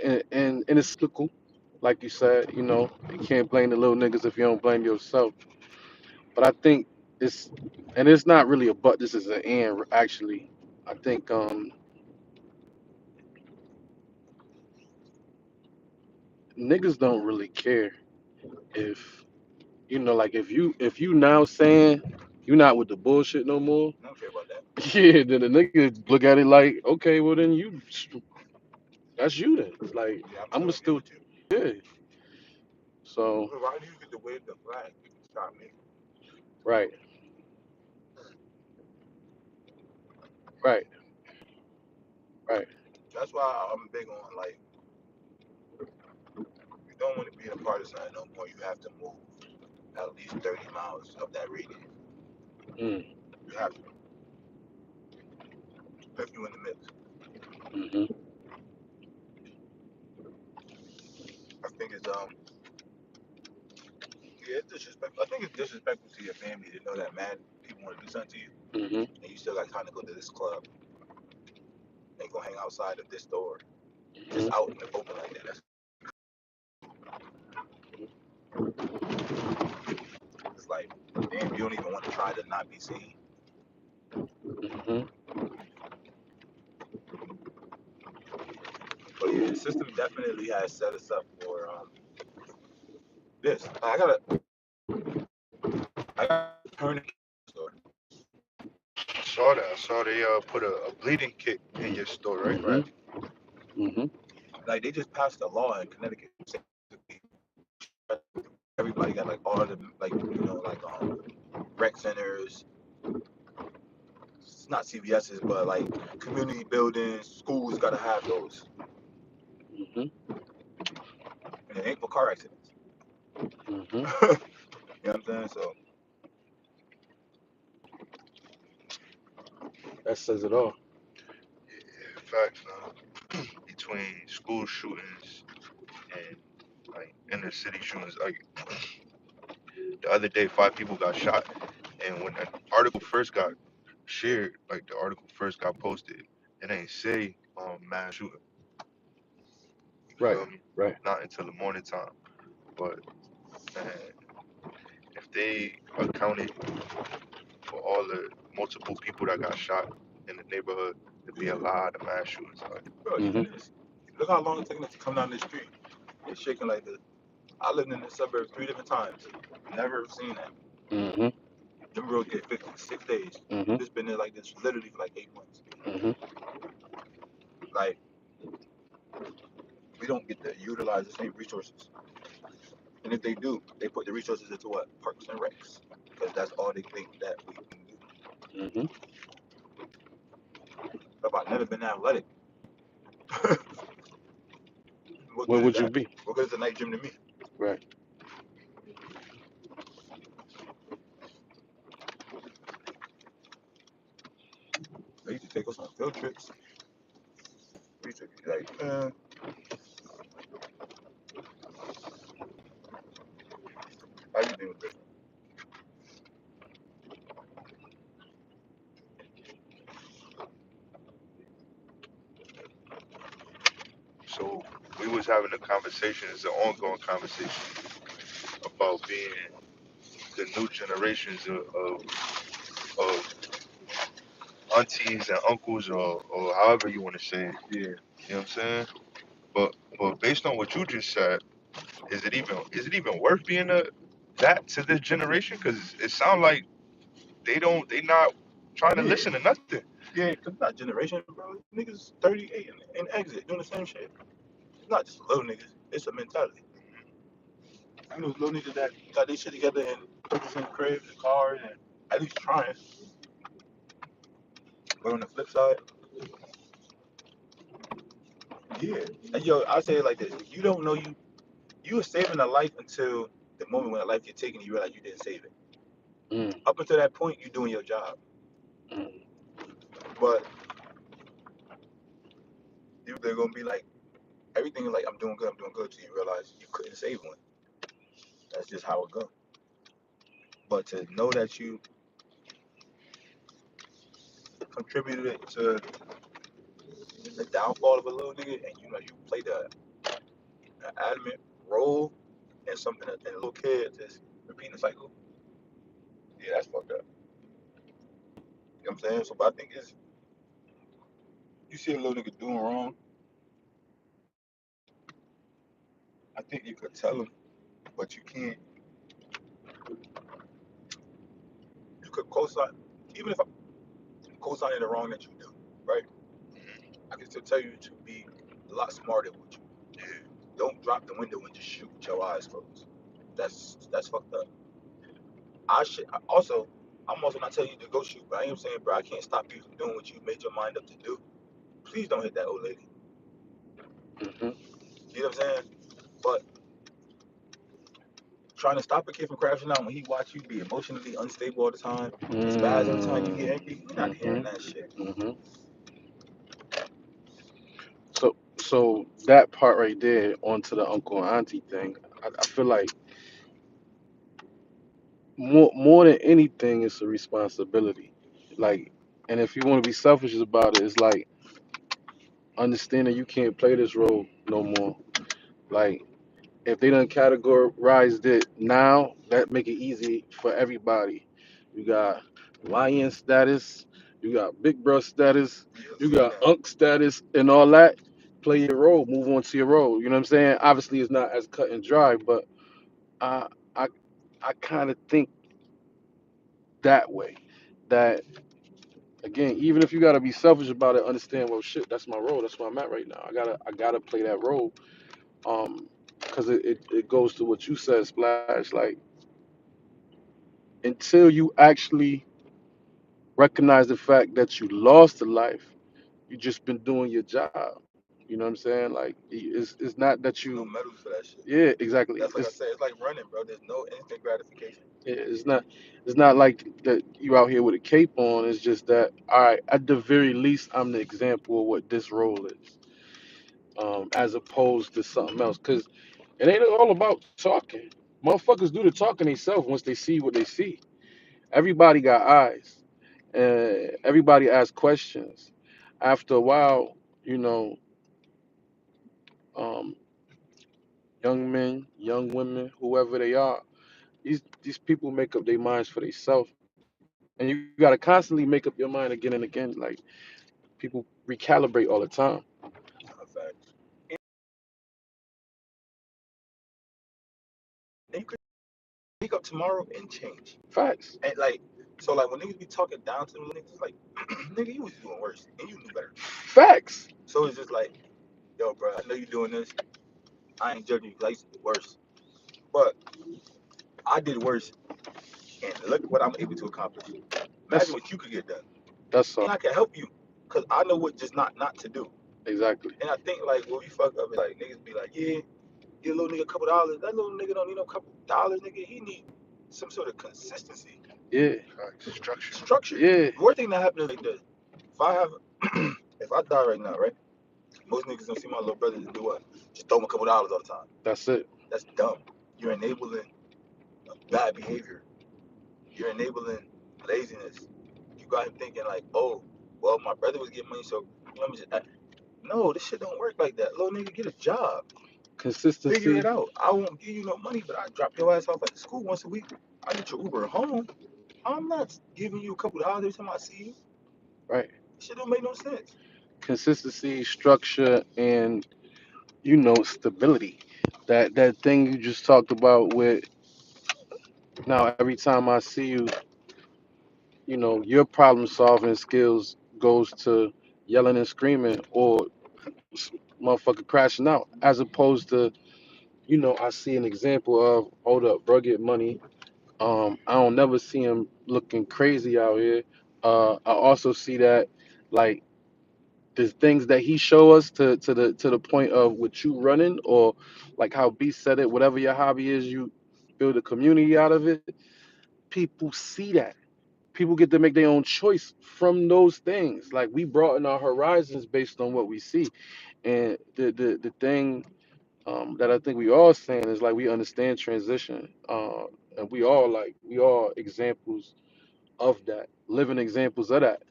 and it's cyclical, like you said. You can't blame the little niggas if you don't blame yourself. But I think it's not really a but. This is an and actually. I think niggas don't really care if like if you now saying you not with the bullshit no more. I don't care about that. Yeah, then the niggas look at it like, okay, well then that's you then. Like Yeah, I'm I'ma still gonna be still with you. yeah. So Well, why do you get to wave the flag? Stop me. right, right, right. That's why I'm big on like, if you don't want to be a part of something no more, you have to move at least 30 miles of that radius. Mm, You have to, if you in the mix. mm-hmm. I think it's yeah, it's disrespectful. I think it's disrespectful to your family to know that mad people want to do something to you, Mm-hmm. and you still got time to go to this club and go hang outside of this store, just Mm-hmm. out in the open like that. That's it's like, damn, you don't even want to try to not be seen. Mm-hmm. But yeah, the system definitely has set us up for this. I got to turn the store. I saw that. I saw they put a bleeding kit in your store, right? Mm-hmm. Right. Mm-hmm. Like they just passed a law in Connecticut saying everybody got like all the like like rec centers. It's not CVS's, but like community buildings, schools gotta have those. Mm-hmm. And it ain't for car accidents. Mm-hmm. You know what I'm saying? So That says it all. In fact, between school shootings and like inner city shootings, like the other day, 5 people got shot, and when the article first got shared, like the article first got posted, it ain't say mass shooting. You Right. feel me? Right. Not until the morning time. But man, if they accounted for all the multiple people that got shot in the neighborhood, it'd be a lot of mass shootings. Like, bro, Mm-hmm. even this, look how long it's taking us to come down this street. It's shaking like this. I lived in the suburbs 3 different times. Never seen that. Mm-hmm. Them roads get fixed in 6 days. Mm-hmm. It's been there like this literally for like 8 months. Mm-hmm. Like we don't get to utilize the same resources. And if they do, they put the resources into what? Parks and recs. Because that's all they think that we can do. Mm-hmm. If I've never been athletic, what Where good is would you that? be? What good is a night gym to me? Right. They used to take us on field trips. We used to be like, everything was different. so we was having a conversation, it's an ongoing conversation about being the new generations of aunties and uncles or however you want to say it. Yeah. You know what I'm saying? But based on what you just said, is it even worth being that to this generation? Because it sounds like they not trying to Yeah. listen to nothing. Yeah, because it's not generation, bro. Niggas 38 and exit doing the same shit. It's not just little niggas. It's a mentality. I know little niggas that got their shit together and purchasing cribs and cars and at least trying. But on the flip side, yeah. And yo, I say it like this: you don't know you are saving a life until the moment when a life gets taken, you realize you didn't save it. Mm, Up until that point, you're doing your job. mm, But they're gonna be like everything is like I'm doing good till you realize you couldn't save one. That's just how it goes. But to know that you contributed to the downfall of a little nigga and you know you played an adamant role in something that a little kid just repeating the cycle, yeah, that's fucked up. You know what I'm saying? So but I think it's you see a little nigga doing wrong, I think you could tell them, but you can't. You could co-sign, even if I'm co-signing the wrong that you do, right? I can still tell you to be a lot smarter with you. Don't drop the window and just shoot with your eyes closed. That's fucked up. I should also. I'm also not telling you to go shoot, but I am saying, bro, I can't stop you from doing what you made your mind up to do. Please don't hit that old lady. Hmm. You know what I'm saying? But trying to stop a kid from crashing out when he watch you be emotionally unstable all the time, spaz every time you get angry, you're not Hmm. hearing that shit. Hmm. So that part right there, onto the uncle and auntie thing, I feel like more than anything, it's a responsibility. Like, and if you want to be selfish about it, it's like understanding you can't play this role no more. Like, if they done categorized it now, that make it easy for everybody. You got lion status, you got big bro status, Yeah, I've you seen got that. unk status, and all that. Play your role, move on to your role. You know what I'm saying? Obviously, it's not as cut and dry, but I I I kind of think that way. That again, even if you gotta be selfish about it, understand, well, shit, that's my role. That's where I'm at right now. I gotta play that role. Because it goes to what you said, Splash. Like, until you actually recognize the fact that you lost a life, you just been doing your job. You know what I'm saying? Like, it's not that There's you. no medals for that shit. Yeah, exactly. That's like I said, it's like running, bro. There's no instant gratification. Yeah, it's not like that you out here with a cape on. It's just that, all right, at the very least, I'm the example of what this role is, as opposed to something else. Because it ain't all about talking. Motherfuckers do the talking themselves once they see what they see. Everybody got eyes. Everybody asks questions. After a while, you know, um, young men, young women, whoever they are, these people make up their minds for themselves, and you gotta constantly make up your mind again and again. Like, people recalibrate all the time. In fact, and you could wake up tomorrow and change. Facts. And like, so like when niggas be talking down to them niggas, like, nigga, you was doing worse and you knew better. Facts. So it's just like, yo, bro, I know you doing this. I ain't judging you 'cause I used to do worse, but I did worse, and look what I'm able to accomplish. Imagine That's what you could get done, that's and all. I can help you, cause I know what just not to do. Exactly. And I think like when we fuck up, like niggas be like, yeah, get a little nigga a couple dollars. That little nigga don't need no couple dollars, nigga. He need some sort of consistency, Yeah. Structure. structure. Yeah. The worst thing that happened is like this. If I have, if I die right now, right? Most niggas gonna see my little brother and do what? Just throw him a couple dollars all the time. That's it. That's dumb. You're enabling bad behavior. You're enabling laziness. You got him thinking like, oh, well, my brother was getting money, so let me just. No, this shit don't work like that. Little nigga, get a job. Figure it Consistency. out. I won't give you no money, but I drop your ass off at the school once a week. I get your Uber home. I'm not giving you a couple dollars every time I see you. Right. This shit don't make no sense. Consistency, structure, and stability. That thing you just talked about with, now every time I see you, your problem solving skills goes to yelling and screaming, or motherfucker crashing out, as opposed to, I see an example of, hold up, bro, get money. I don't never see him looking crazy out here. I also see that, like, the things that he show us to the point of what you running, or like how B said it, whatever your hobby is, you build a community out of it. People see that. People get to make their own choice from those things. Like, we broaden our horizons based on what we see. And the thing, that I think we all saying is, like, we understand transition. And we all examples of that, living examples of that.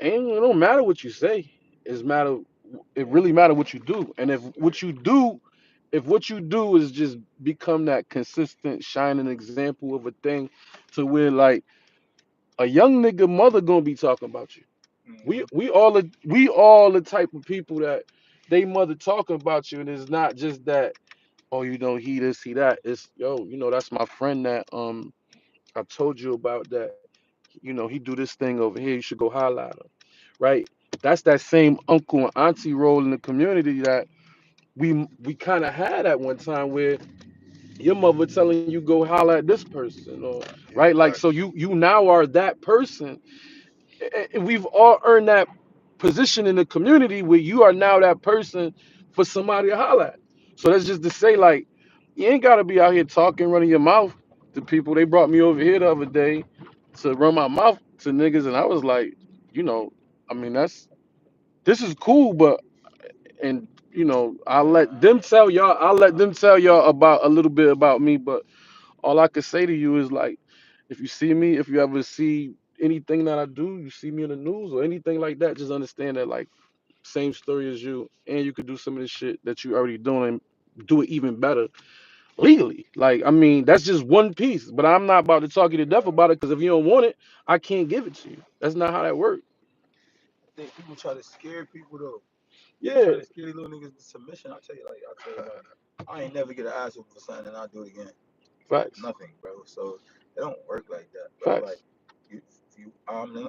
And it don't matter what you say. It really matter what you do. And if what you do is just become that consistent shining example of a thing, to where, like, a young nigga mother gonna be talking about you. We Mm-hmm. we all the type of people that they mother talking about you, and it's not just that oh, he this, he that. It's yo, that's my friend that I told you about that. He do this thing over here. You should go holler at him, right? That's that same uncle and auntie role in the community that we kind of had at one time, where your mother telling you go holler at this person, or Yeah, right, like, facts. so you now are that person. And we've all earned that position in the community where you are now that person for somebody to holler at. So that's just to say, like, you ain't gotta be out here talking, running your mouth to people. They brought me over here the other day to run my mouth to niggas, and I was like, you know, I mean, this is cool, but and I'll let them tell y'all about a little bit about me, but all I could say to you is, like, if you see me, if you ever see anything that I do, you see me in the news or anything like that, just understand that, like, same story as you, and you could do some of the shit that you already doing and do it even better legally. Like, I mean, that's just one piece, but I'm not about to talk you to death about it, because if you don't want it, I can't give it to you. That's not how that works. I think people try to scare people though. They Yeah, try to scare these little niggas into submission. I tell you, I ain't never get an ass whooping for something and I'll do it again. facts, Nothing, bro. So it don't work like that, bro. facts. Like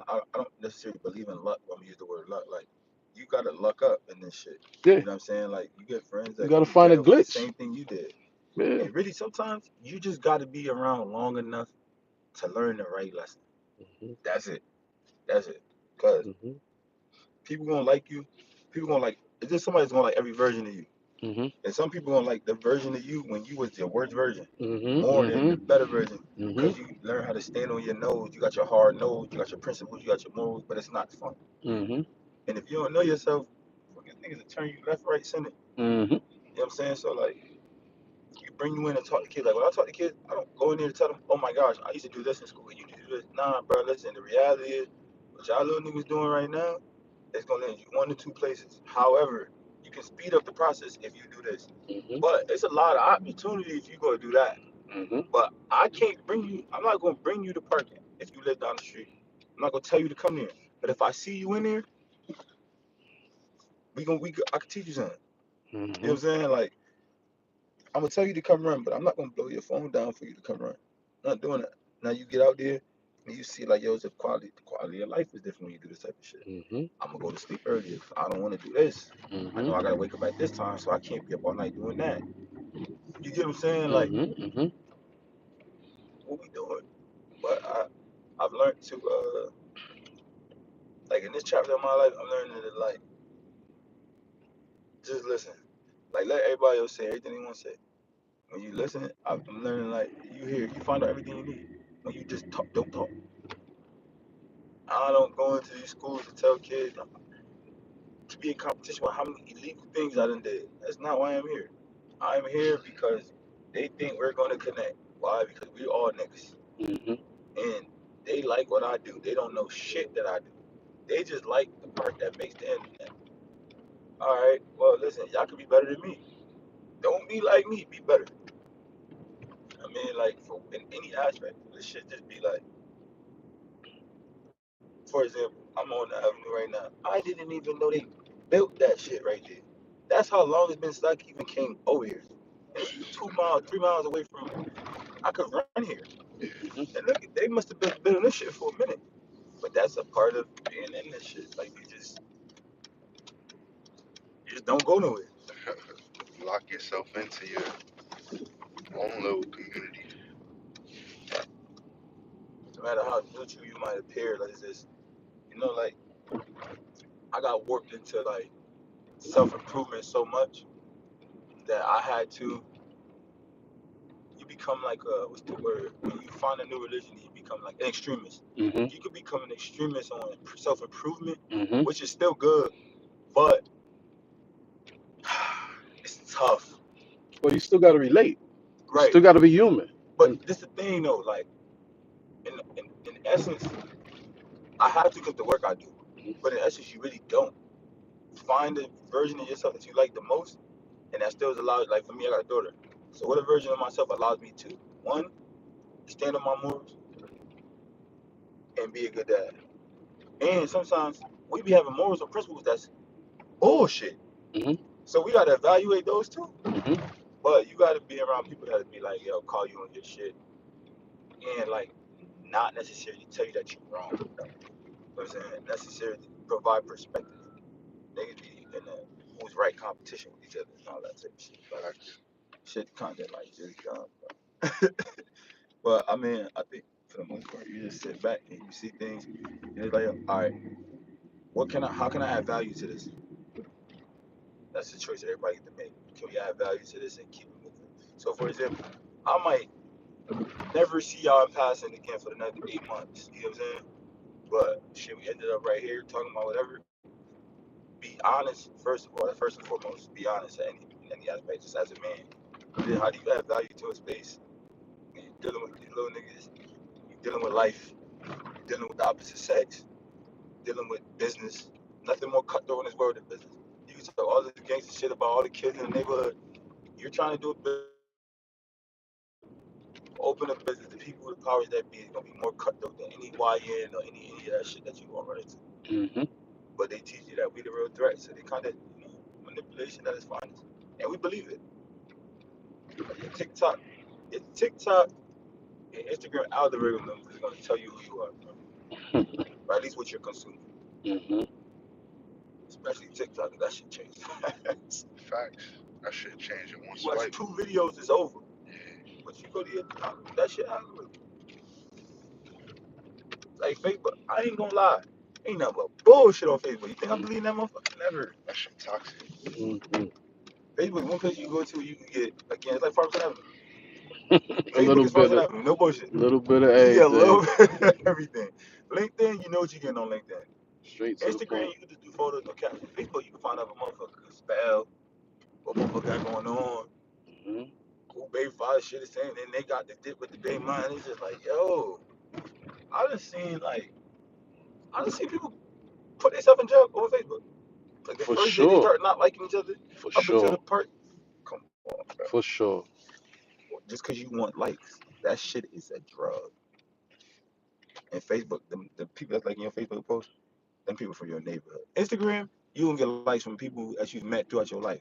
I don't necessarily believe in luck when we use the word luck. Like you gotta luck up in this shit. Yeah, You know what I'm saying? Like you get friends you that gotta come find a together with the glitch. same thing you did. Yeah. And really sometimes you just gotta be around long enough to learn the right lesson. Hmm. That's it. That's it. Cause Hmm. people gonna like you. People gonna like it's just somebody's gonna like every version of you. Hmm. And some people gonna like the version of you when you was your worst version Hmm. more than the Hmm. better version Hmm. because you learn how to stand on your nose. You got your hard nose, you got your principles, you got your morals, but it's not fun. Hmm. And if you don't know yourself, fucking niggas will turn you left, right, center. Hmm. You know what I'm saying? So like, we bring you in and talk to kids. Like when I talk to kids, I don't go in there to tell them, oh my gosh, I used to do this in school, and you do this. Nah, bro, listen. The reality is, what y'all little niggas doing right now, it's gonna land you one or two places. However, you can speed up the process if you do this. Hmm. But it's a lot of opportunity if you go do that. Hmm. But I can't bring you. I'm not gonna bring you to parking if you live down the street. I'm not gonna tell you to come there. But if I see you in there, I can teach you something. You know Hmm. what I'm saying? Like I'm gonna tell you to come run, but I'm not gonna blow your phone down for you to come run. I'm not doing that. Now you get out there and you see like yo, the quality of life is different when you do this type of shit. Hmm. I'm gonna go to sleep earlier. I don't want to do this. I Hmm. know I gotta wake up at this time, so I can't be up all night doing that. You get what I'm saying? Like Hmm. Hmm. what we doing? But I've learned to like in this chapter of my life, I'm learning to like just listen. Like let everybody else say everything they want to say. When you listen, I'm learning like you find out everything you need. When you just talk, don't talk. I don't go into these schools to tell kids to be in competition with how many illegal things I done did. That's not why I'm here. I'm here because they think we're gonna connect. Why? Because we all niggas. Hmm. And they like what I do. They don't know shit that I do. They just like the part that makes them. Alright, well listen, y'all can be better than me. Don't be like me, be better. I mean, like for in any aspect, this shit just be like, for example, I'm on the avenue right now. I didn't even know they built that shit right there. That's how long it's been since I even came over here. And it's 2 miles, 3 miles away from me. I could run here. And look, they must have been building this shit for a minute. But that's a part of being in this shit. Like you just don't go nowhere. Lock yourself into your own little community. No matter how neutral you might appear, like it's just like I got warped into like self improvement so much that I had to. You become like a what's the word? When you find a new religion, you become like an extremist. Hmm. You could become an extremist on self improvement, Hmm. which is still good, but it's tough, Well, you still gotta relate. You right? still gotta be human. But And this the thing though, like in essence, I have to because the work I do. But in essence, you really don't find the version of yourself that you like the most, and that still is allowed. Like for me, I got a daughter, so what a version of myself allows me to one stand on my morals and be a good dad. And sometimes we be having morals or principles that's bullshit. hmm. So we gotta evaluate those too. Hmm. But you gotta be around people that be like, yo, call you on your shit and like not necessarily tell you that you're wrong. You know what I'm saying? Necessarily provide perspective. Niggas be in a who's right competition with each other and all that type of shit. Like shit kinda like just dumb. Bro. But I mean, I think for the most part you just sit back and you see things and it's like, all right, how can I add value to this? That's the choice that everybody get to make. Can we add value to this and keep it moving? So for example, I might never see y'all in passing again for the next 8 months. You know what I'm saying? But shit, we ended up right here talking about whatever. Be honest, first of all, first and foremost, be honest in any aspect, just as a man. Then how do you add value to a space? When you're dealing with these little niggas, you're dealing with life, you're dealing with the opposite sex, dealing with business. Nothing more cutthroat in this world than business. You can talk all this gangster shit about all the kids in the neighborhood. You're trying to do a business, open a business. The people with the powers that be is gonna be more cutthroat than any YN or any of that shit that you gonna run into. Mm-hmm. But they teach you that we the real threat, so they kind of manipulation at its finest, and we believe it. Your TikTok and Instagram algorithm is gonna tell you who you are, or at least what you're consuming. Mm-hmm. Especially TikTok, that shit changed. Facts. That shit changed in one You watch swipe. 2 videos, it's over. But you go to your that shit algorithm. Like Facebook, I ain't gonna lie. Ain't nothing but bullshit on Facebook. You think I'm deleting that motherfucker? Never. That shit toxic. Mm-hmm. Facebook, one place you can go to, you can get, again, it's like Farmington Avenue. A Facebook little is bit Farmington of, Avenue, no bullshit. little bit of You can get a everything. little bit of everything. LinkedIn, you know what you're getting on LinkedIn. Straight to the Instagram, point. you can just do photos, no caption. Facebook, you can find out a motherfucker spell, what motherfucker got going on, Mm-hmm. who baby father shit is saying, then they got the dip with the baby mine. It's just like, yo, I just seen people put themselves in jail over Facebook. Like the For first day they sure. start not liking each other, For up until the sure. part, come on, bro. For sure. Just because you want likes, that shit is a drug. And Facebook, the people that's liking your Facebook post, them people from your neighborhood. Instagram, you gonna get likes from people that you've met throughout your life.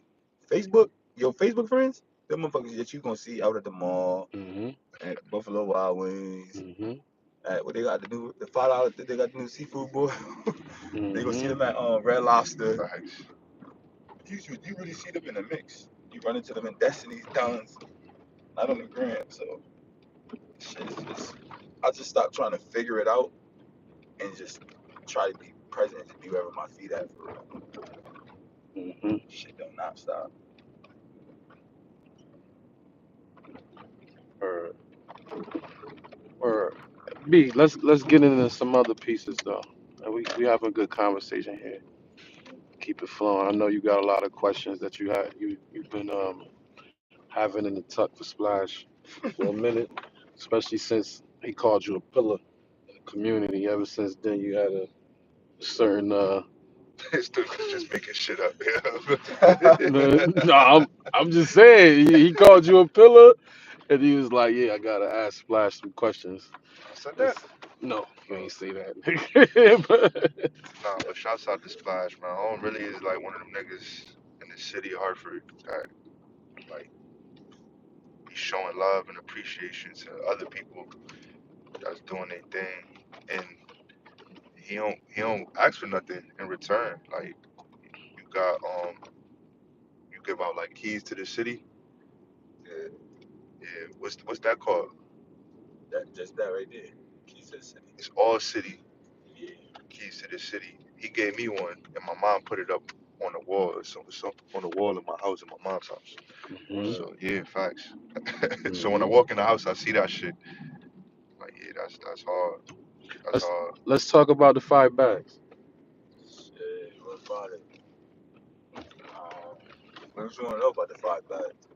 Facebook, your Facebook friends, them motherfuckers that you gonna see out at the mall, Mm-hmm. at Buffalo Wild Wings, Mm-hmm. at what they got the $5 they got the new seafood boy. They gonna see Mm-hmm. them at Red Lobster. Facts. You really see them in the mix. You run into them in Destiny's Downs, not on the gram. So shit is just I just stopped trying to figure it out and just try to be present and be wherever my feet at for real. Mm-hmm. Shit don't not stop. Or, or B, let's get into some other pieces though. We have a good conversation here. Keep it flowing. I know you got a lot of questions that you've been having in the tuck for Splash for a minute, especially since he called you a pillar in the community. Ever since then, you had a certain This dude was just making shit up. no, I'm just saying he called you a pillar, and he was like, yeah, I gotta ask Splash some questions. I said that. That's, no, you Oh, ain't say that. But, nah, but shouts out to Splash, man. Home really is like one of them niggas in the city of Hartford that like be showing love and appreciation to other people that's doing their thing, and he don't ask for nothing in return. Like you got you give out like keys to the city. Yeah, Yeah, what's that called? that right there. Keys to the city. It's all city Yeah. keys to the city. He gave me one, and my mom put it up on the wall. So it's up on the wall in my house, in my mom's house. Mhm, Word. So yeah, facts. So when I mhm. walk in the house, I see that shit. Like yeah, that's hard. That's Let's hard. let's talk about the 5 bags. Shit, what about it? Um, what you want to know about the 5 bags?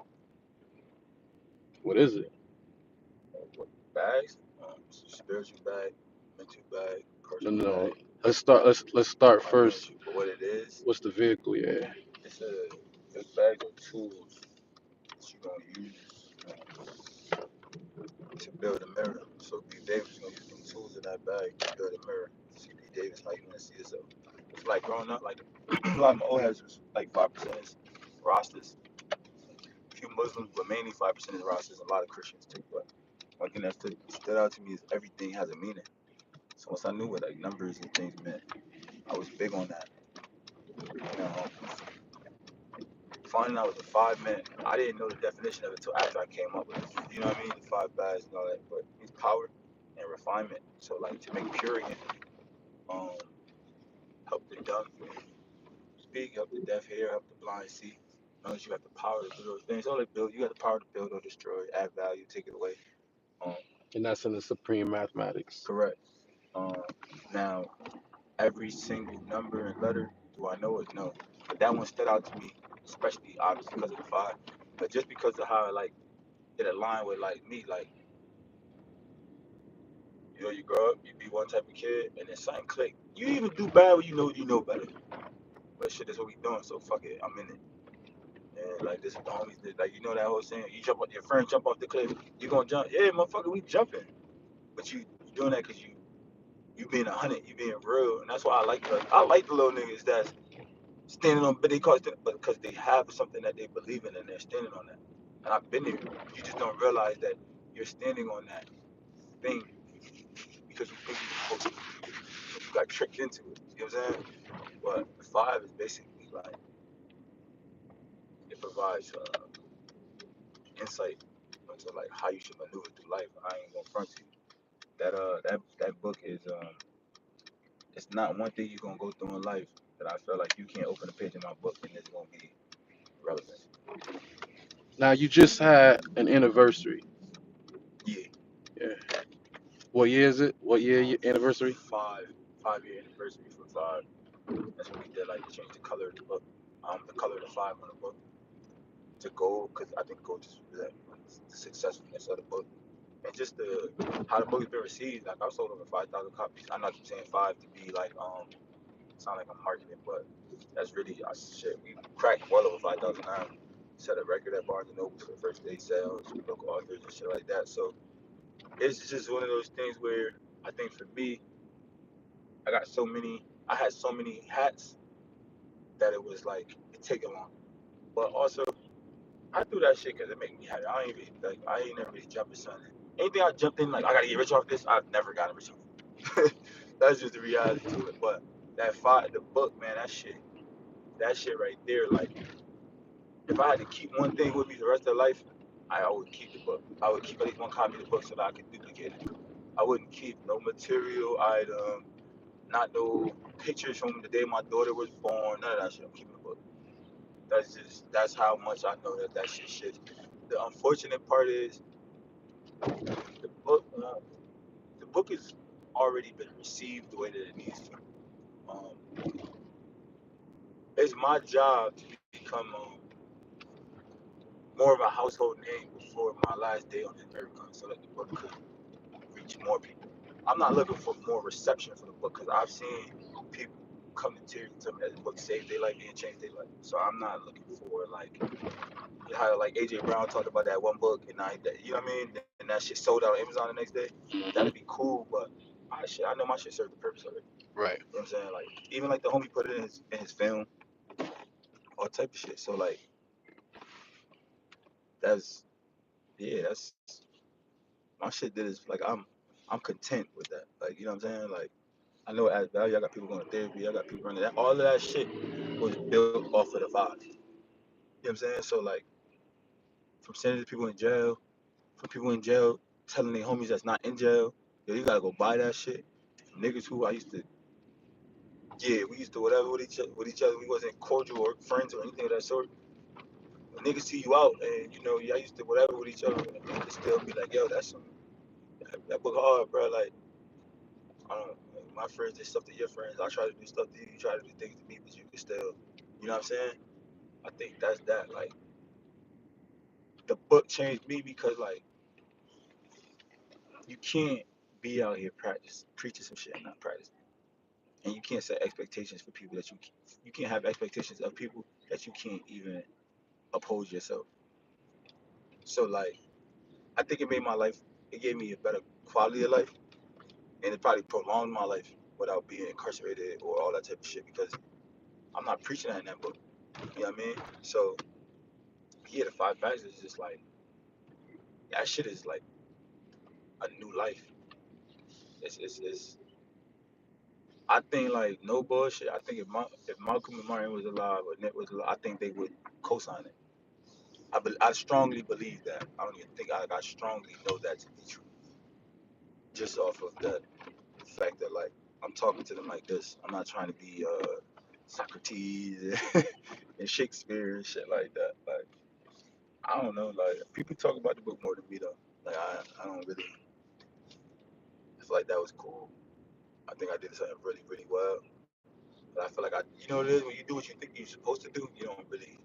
What is it? What bags? Spiritual bag, mental bag, No, personal no, no. bag, Let's start first. financial. But what it is, What's the vehicle? Yeah. it's a bag of tools that you're gonna use to build a mirror. So P. Davis gonna use them tools in that bag to build a mirror. See P. Davis how you wanna see yourself. It's like growing up, like a lot of my old heads was like 5% rosters. few Muslims, but mainly 5% of the roster is a lot of Christians too. But one thing that stood out to me is everything has a meaning. So once I knew what like numbers and things meant, I was big on that. You know, finding out what the 5 meant, I didn't know the definition of it until after I came up with it. You know what I mean? The 5 bags and all that. But it's power and refinement. So like to make pure again, um, help the dumb speak, help the deaf hear, help the blind see. As long as you have the power to do those things, all they build, you got the power to build or destroy, add value, take it away. Um, And that's in the supreme mathematics. correct. Um, now every single number and letter, do I know it? No. But that one stood out to me, especially obviously because of the 5. But just because of how like it aligned with like me, like you know, you grow up, you be one type of kid, and then something click. You even do bad when you know better. But shit, that's what we doing. So fuck it, I'm in it. And like this is the homies did. Like you know that whole saying, you jump your friend jump off the cliff, you gonna jump. Yeah, motherfucker, we jumping. But you doing that because you being 100, you being real, and that's why I like the little niggas that's standing on, but they cause but because they have something that they believe in and they're standing on that. And I've been there. You just don't realize that you're standing on that thing because you think you're supposed to. You got tricked into it. You know what I'm saying? But 5 is basically like it provides insight into like how you should maneuver through life. I ain't gonna front to you. That book is it's not one thing you're gonna go through in life that I feel like you can't open a page in my book and it's gonna be relevant. Now you just had an anniversary. Yeah. Yeah. What year is it? What year anniversary? 5 year anniversary for 5. That's what we did, like change the color of the book. The color of the 5 on the book to gold, because I think gold just represents the successfulness of the book. And just how the book has been received. Like I've sold over 5,000 copies. I know I keep saying 5 to be like sound like I'm marketing, but that's really shit. We cracked well over 5,000 now. Set a record at Barnes and Noble for the first day sales, local authors and shit like that. So it's just one of those things where I think for me, I had so many hats that it was like it take long. But also I do that shit because it make me happy. I ain't never really jumping something. Anything I jumped in like I gotta get rich off this, I've never gotten rich off it. That's just the reality to it. But the book, man, that shit right there, like if I had to keep one thing with me the rest of life, I would keep the book. I would keep at least one copy of the book so that I could duplicate it. I wouldn't keep no material item, not no pictures from the day my daughter was born, none of that shit. I'm keeping the book. That's how much I know that shit shifts. The unfortunate part is the book. The book has already been received the way that it needs to. Um, it's my job to become more of a household name before my last day on this earth comes, so that the book could reach more people. I'm not looking for more reception for the book because I've seen people come to tears and tell me that the book saved their life and changed their life. So I'm not looking for like how like AJ Brown talked about that one book and you know what I mean, and that shit sold out on Amazon the next day. That'd be cool, but I know my shit served the purpose of it. Right. You know what I'm saying? Like even like the homie put it in his film, all type of shit. So like that's that's my shit did is like I'm content with that. Like you know what I'm saying? Like I know it adds value. I got people going to therapy. I got people running that. All of that shit was built off of the vibe. You know what I'm saying? So like from sending to people in jail, from people in jail telling their homies that's not in jail, yo, you gotta go buy that shit. From niggas who I used to, we used to whatever with each other. We wasn't cordial or friends or anything of that sort. When niggas see you out and you know y'all used to whatever with each other, and niggas still be like, yo, that book hard, bro. Like I don't know, my friends did stuff to your friends. I try to do stuff to you. You try to do things to me, but you can still, you know what I'm saying? I think that's that. Like the book changed me because like you can't be out here preaching some shit and not practice, and you can't set expectations for people that you can't have expectations of people that you can't even oppose yourself. So like I think it made my life. It gave me a better quality of life, and it probably prolonged my life without being incarcerated or all that type of shit because I'm not preaching that in that book. You know what I mean? So yeah, the 5 facts is just like that shit is like a new life. It's I think like no bullshit. I think if Malcolm and Martin was alive or Nip was alive, I think they would co-sign it. I strongly believe that. I don't even think I strongly know that to be true. Just off of the fact that like I'm talking to them like this. I'm not trying to be Socrates and Shakespeare and shit like that. Like I don't know. Like people talk about the book more than me though. Like I don't really. I feel like that was cool. I think I did something really really well. But I feel like you know what it is when you do what you think you're supposed to do. You don't really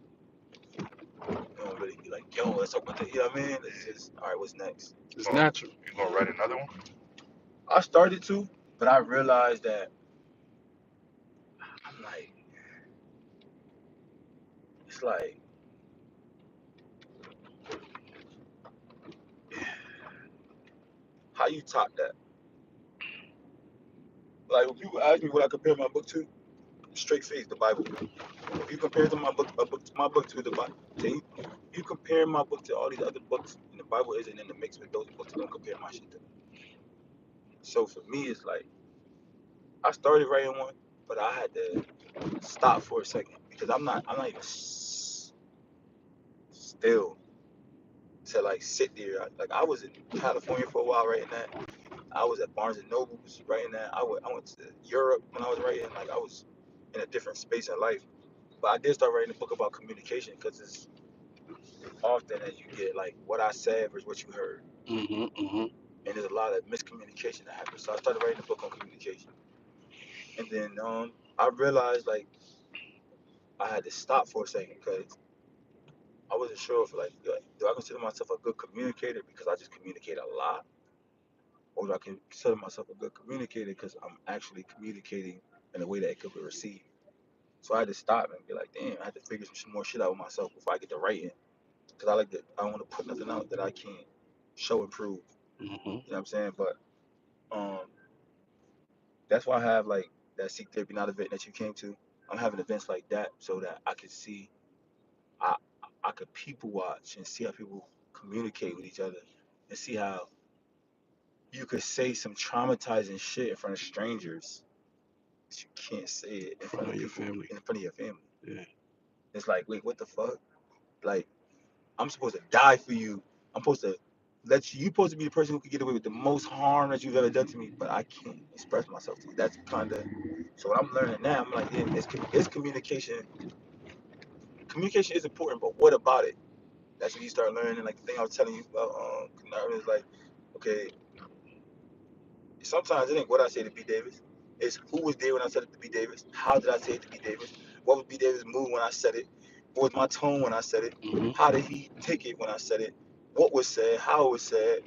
be like, yo, let's talk about that. You know what I mean? It's just all right. What's next? It's natural. You gonna write another one? I started to, but I realized that I'm like, it's like how you top that. Like when people ask me what I compare my book to, straight face, the Bible. If you compare to my book to the Bible, you compare my book to all these other books, and the Bible isn't in the mix with those books. Don't compare my shit to them. So for me, it's like I started writing one, but I had to stop for a second because I'm not even still to like sit there. Like I was in California for a while writing that. I was at Barnes and Nobles writing that. I went to Europe when I was writing. Like I was in a different space in life. But I did start writing a book about communication because it's often that you get like what I said versus what you heard, and there's a lot of miscommunication that happens. So I started writing a book on communication, and then I realized like I had to stop for a second because I wasn't sure if like do I consider myself a good communicator because I just communicate a lot, or do I consider myself a good communicator because I'm actually communicating in a way that it could be received. So I had to stop and be like, damn, I had to figure some more shit out with myself before I get to writing. Because I don't want to put nothing out that I can't show and prove. You know what I'm saying? But um, that's why I have like that Seek Therapy Not event that you came to. I'm having events like that so that I could see, I I could people watch and see how people communicate with each other and see how you could say some traumatizing shit in front of strangers, but you can't say it in front of your people family. in front of your family. Yeah. It's like, wait, what the fuck? Like I'm supposed to die for you. I'm supposed to let you. You're supposed to be the person who can get away with the most harm that you've ever done to me, but I can't express myself to you. That's kind of. So what I'm learning now, I'm like, yeah, it's communication. Communication is important, but what about it? That's when you start learning. Like the thing I was telling you about, is like, okay, sometimes it ain't what I say to B. Davis. It's who was there when I said it to B. Davis. How did I say it to B. Davis? What was B. Davis' mood when I said it? What was my tone when I said it? How did he take it when I said it? What was said? How it was said?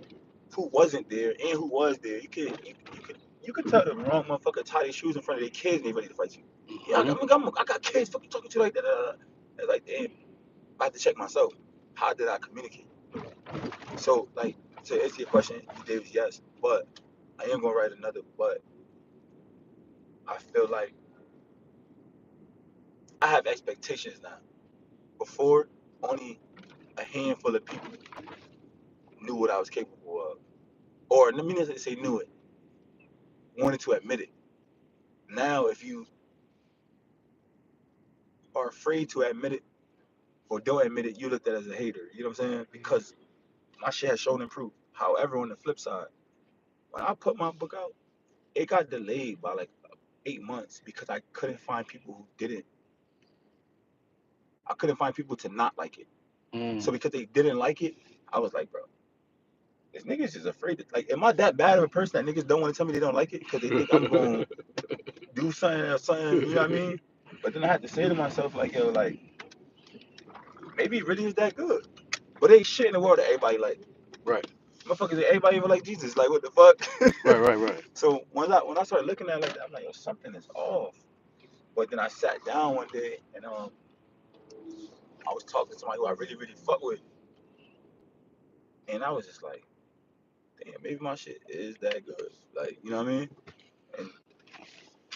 Who wasn't there and who was there? You could tell the wrong motherfucker tie their shoes in front of their kids and they ready to fight you. Yeah, I got kids fucking talking to you like that. It's like, damn, I have to check myself. How did I communicate? So, like, to answer your question, B. Davis, yes, but I am gonna write another. But I feel like I have expectations now. Before, only a handful of people knew what I was capable of, or let me not say knew it, wanted to admit it. Now, if you are afraid to admit it or don't admit it, you looked at it as a hater. You know what I'm saying? Because my shit has shown improved. However, on the flip side, when I put my book out, it got delayed by like 8 months because I couldn't find people who didn't. I couldn't find people to not like it. So because they didn't like it, I was like, bro, this niggas is afraid to like. Am I that bad of a person that niggas don't want to tell me they don't like it because they think I'm going to do something or something? You know what I mean? But then I had to say to myself, like, yo, like, maybe it really is that good. But ain't shit in the world that everybody like. Right. Motherfuckers, everybody even like Jesus. Like, what the fuck? Right. So when I started looking at it like that, I'm like, yo, something is off. But then I sat down one day and I was talking to somebody who I really, really fuck with. And I was just like, damn, maybe my shit is that good. Like, you know what I mean? And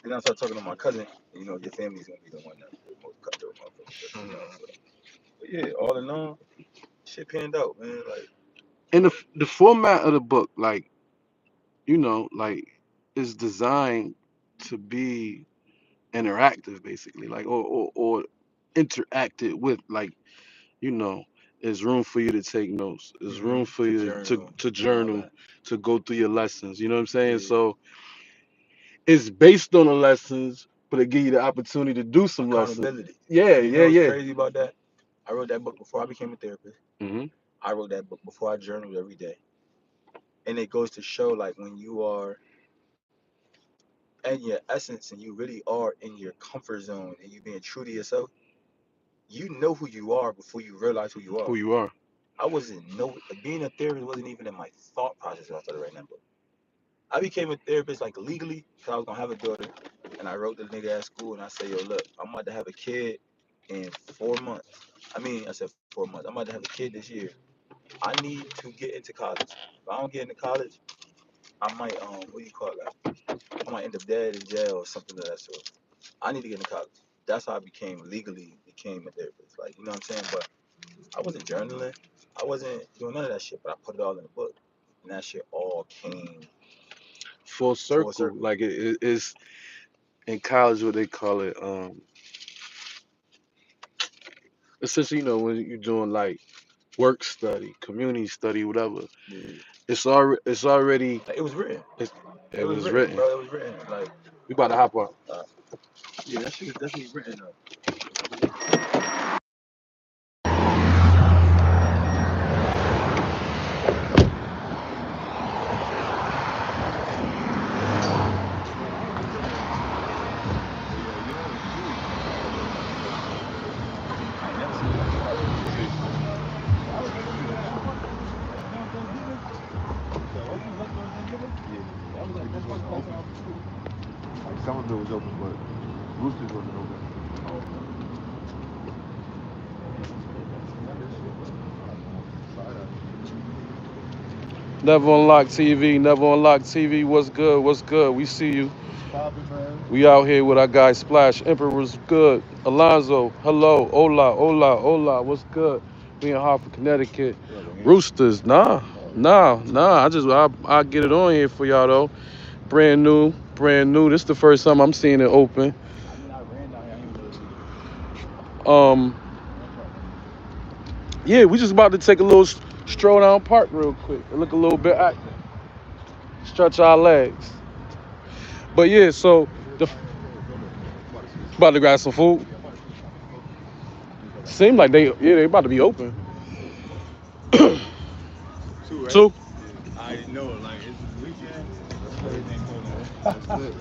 then I started talking to my cousin. And, you know, your family's gonna be the one that's the most cutthroat motherfuckers. You know, so But yeah, all in all, shit panned out, man. Like, And the format of the book, like, you know, like, is designed to be interactive, basically, like, or interacted with, like, you know, there's room for you to take notes. There's room for to you journal to and all journal, that. to go through your lessons. You know what I'm saying? Yeah. So it's based on the lessons, but it give you the opportunity to do some lessons. Accountability. Yeah, And you yeah, know what's yeah. crazy about that? I wrote that book before I became a therapist. Hmm. I wrote that book before I journaled every day. And it goes to show, like, when you are in your essence and you really are in your comfort zone and you being true to yourself, you know who you are before you realize who you are. Who you are. I wasn't no being a therapist wasn't even in my thought process when I started writing that book. I became a therapist like legally because I was gonna have a daughter, and I wrote the nigga at school and I said, "Yo, look, I'm about to have a kid in 4 months. I said 4 months. I'm about to have a kid this year. I need to get into college. If I don't get into college, I might what do you call that? I might end up dead in jail or something of that sort. I need to get into college. That's how I legally became a therapist. Like, you know what I'm saying? But I wasn't journaling. I wasn't doing none of that shit, but I put it all in the book. And that shit all came Full full circle. circle. Like it's in college what they call it. Essentially, you know, when you're doing like work study, community study, whatever. Yeah. It's already Like, it was written. it's, It it was was written, written. bro. It was written. Like, We about to hop on. uh, yeah, that shit is definitely written up. I ain't never seen that before. Like some of it was open, but Roosters wasn't open. Never unlock TV. Never unlock TV. What's good? What's good? We see you. We out here with our guy Splash. Emperor's good. Alonzo. Hello. Hola. Hola. Hola. What's good? We in Hartford, Connecticut. Roosters. Nah. I get it on here for y'all though. Brand new. Brand new. This is the first time I'm seeing it open. I mean, I ran down here. I didn't even know it was Yeah, we just about to take a little stroll down park real quick and look a little bit active. Stretch our legs. But yeah, so the about to grab some food. Seem like they about to be open. Two, right? Two. I know, like, it's this weekend. Everything closing. That's it.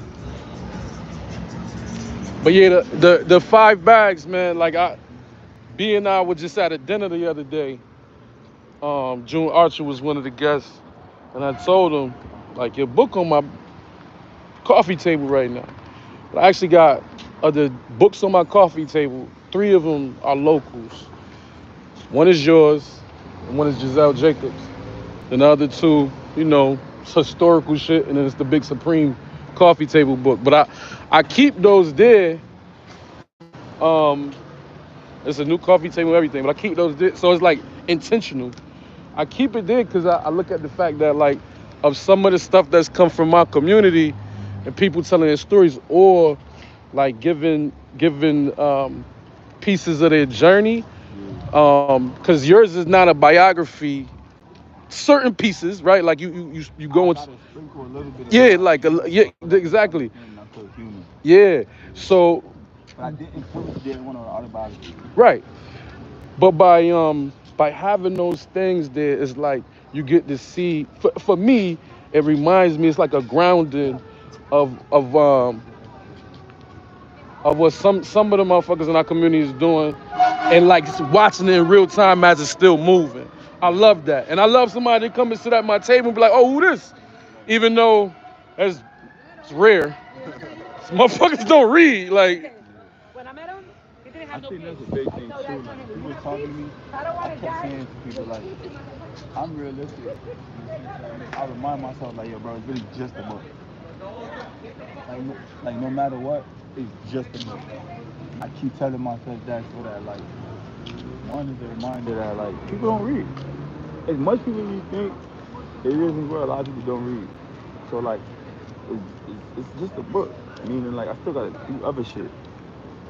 But yeah, the 5 bags, man. Like B and I were just at a dinner the other day. June Archer was one of the guests, and I told him, like, your book on my coffee table right now. I actually got other books on my coffee table. 3 of them are locals. One is yours, and one is Giselle Jacobs. And the other 2, you know, it's historical shit, and then it's the Big Supreme coffee table book. But I keep those there. It's a new coffee table and everything, but I keep those there. So it's like intentional. I keep it there because I look at the fact that, like, of some of the stuff that's come from my community and people telling their stories, or like giving pieces of their journey. Because yours is not a biography. Certain pieces, right? Like you I go into, got to sprinkle a little bit of yeah, that. like yeah, exactly, I feel human. yeah. So But I didn't purposely didn't want an autobiography. right, but by having those things there, it's like you get to see. For me, it reminds me. It's like a grounding of what some of the motherfuckers in our community is doing, and like just watching it in real time as it's still moving. I love that, and I love somebody to come and sit at my table and be like, "Oh, who this?" Even though it's rare. Motherfuckers don't read. Like, I think that's a big thing too. Like, when people talking to me, I kept saying to people, like, I'm realistic in the sense that I remind myself, like, yo, bro, it's really just a book. Like no matter what, it's just a book. I keep telling myself that so that, like, One is a reminder that like people don't read. As much people as you think it is in the world, a lot of people don't read. So like it's just a book. Meaning like I still gotta do other shit.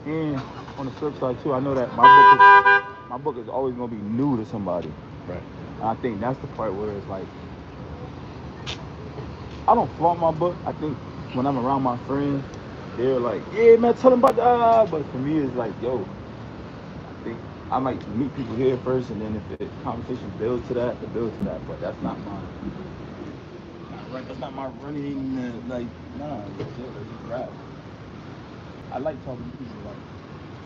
And on the flip side too, I know that my book is always gonna be new to somebody. Right. And I think that's the part where it's like I don't flaunt my book. I think when I'm around my friends, they're like, yeah man, tell them about that. But for me it's like, yo, I think I might meet people here first, and then if the conversation builds to that, it builds to that. But that's not that's not my running like nah, it's just rap. I like talking to people like,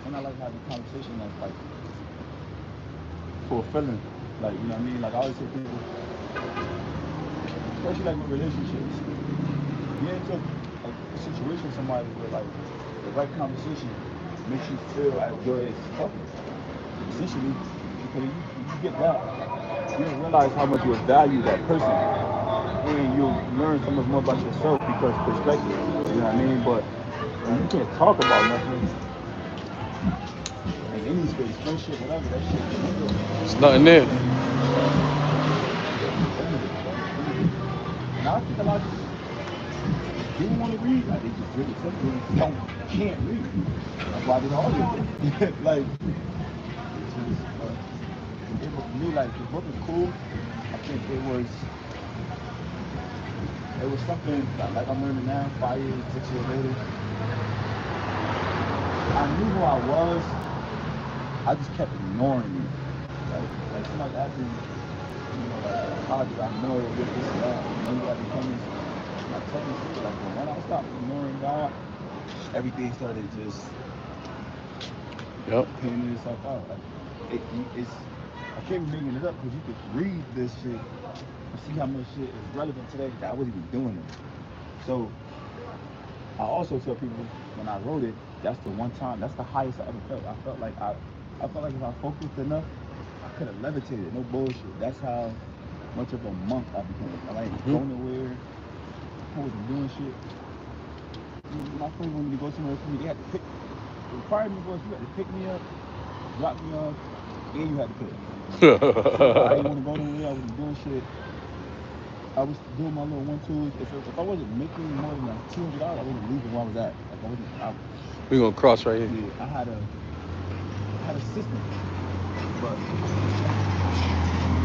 and I like having a conversation that's like fulfilling. Like, you know what I mean? Like I always say to people, especially like with relationships, get into a situation with somebody where like the right conversation makes you feel as good as talking. Essentially, because you get that, you don't realize how much you value that person, and you'll learn so much more about yourself because perspective. You know what I mean? But when you can't talk about nothing, like any space, friendship, whatever, that shit. It's nothing there. And I think a lot of people didn't want to read. Like they just really simply can't read. That's why I did all this. Like, it was me. Like the book was cool. I think it was something that, like I'm learning now, 5 years, 6 years later. I knew who I was. I just kept ignoring it. Like somebody asked me, you know, like, how did I know this and that? When did I become this? I tell you, like, when I stopped ignoring God, everything started just panning itself out. Like, it's I can't be making it up because you could read this shit and see how much shit is relevant today that I wasn't even doing it. So I also tell people when I wrote it, that's the one time, that's the highest I ever felt. I felt like if I focused enough, I could have levitated. No bullshit. That's how much of a monk I became. I ain't going nowhere. I wasn't doing shit. My friends wanted me to go somewhere with me. They had to pick. It required me to go. You had to pick me up, drop me off, and you had to pick. So I didn't want to go nowhere. I wasn't doing shit. I was doing my little 1-2s. If I wasn't making more than $200, I wasn't leaving where I was at. Like I wasn't. We're gonna cross right here. Yeah, I had a system, but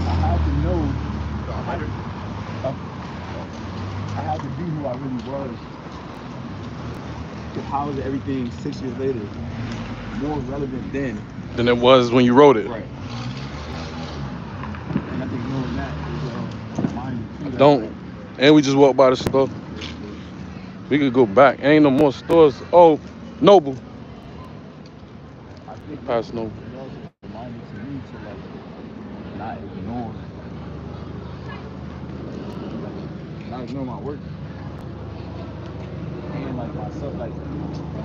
I had to know. I had to be who I really was. How is everything 6 years later more relevant than it was when you wrote it? Right. And I think knowing that is reminding too. Don't. And we just walked by the store. We could go back. Ain't no more stores. Oh, Noble. I think Past Noble. It's also reminding to me to like not ignore my work. And like myself, like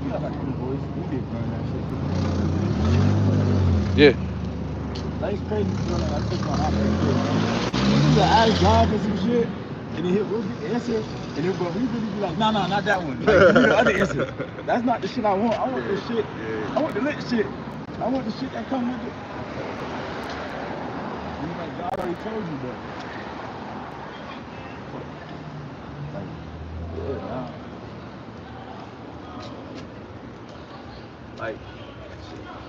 we got like two boys, we did burn that shit. Yeah. Like it's crazy, you know, like I took my option. We just ask God for some shit, and then we'll get the answer, and then but we really be like, no, not that one. Like, give me the other answer. That's not the shit I want. I want the shit. I want the lit shit. I want the shit that come with it. And like God already told you, but like, yeah, nah. Like,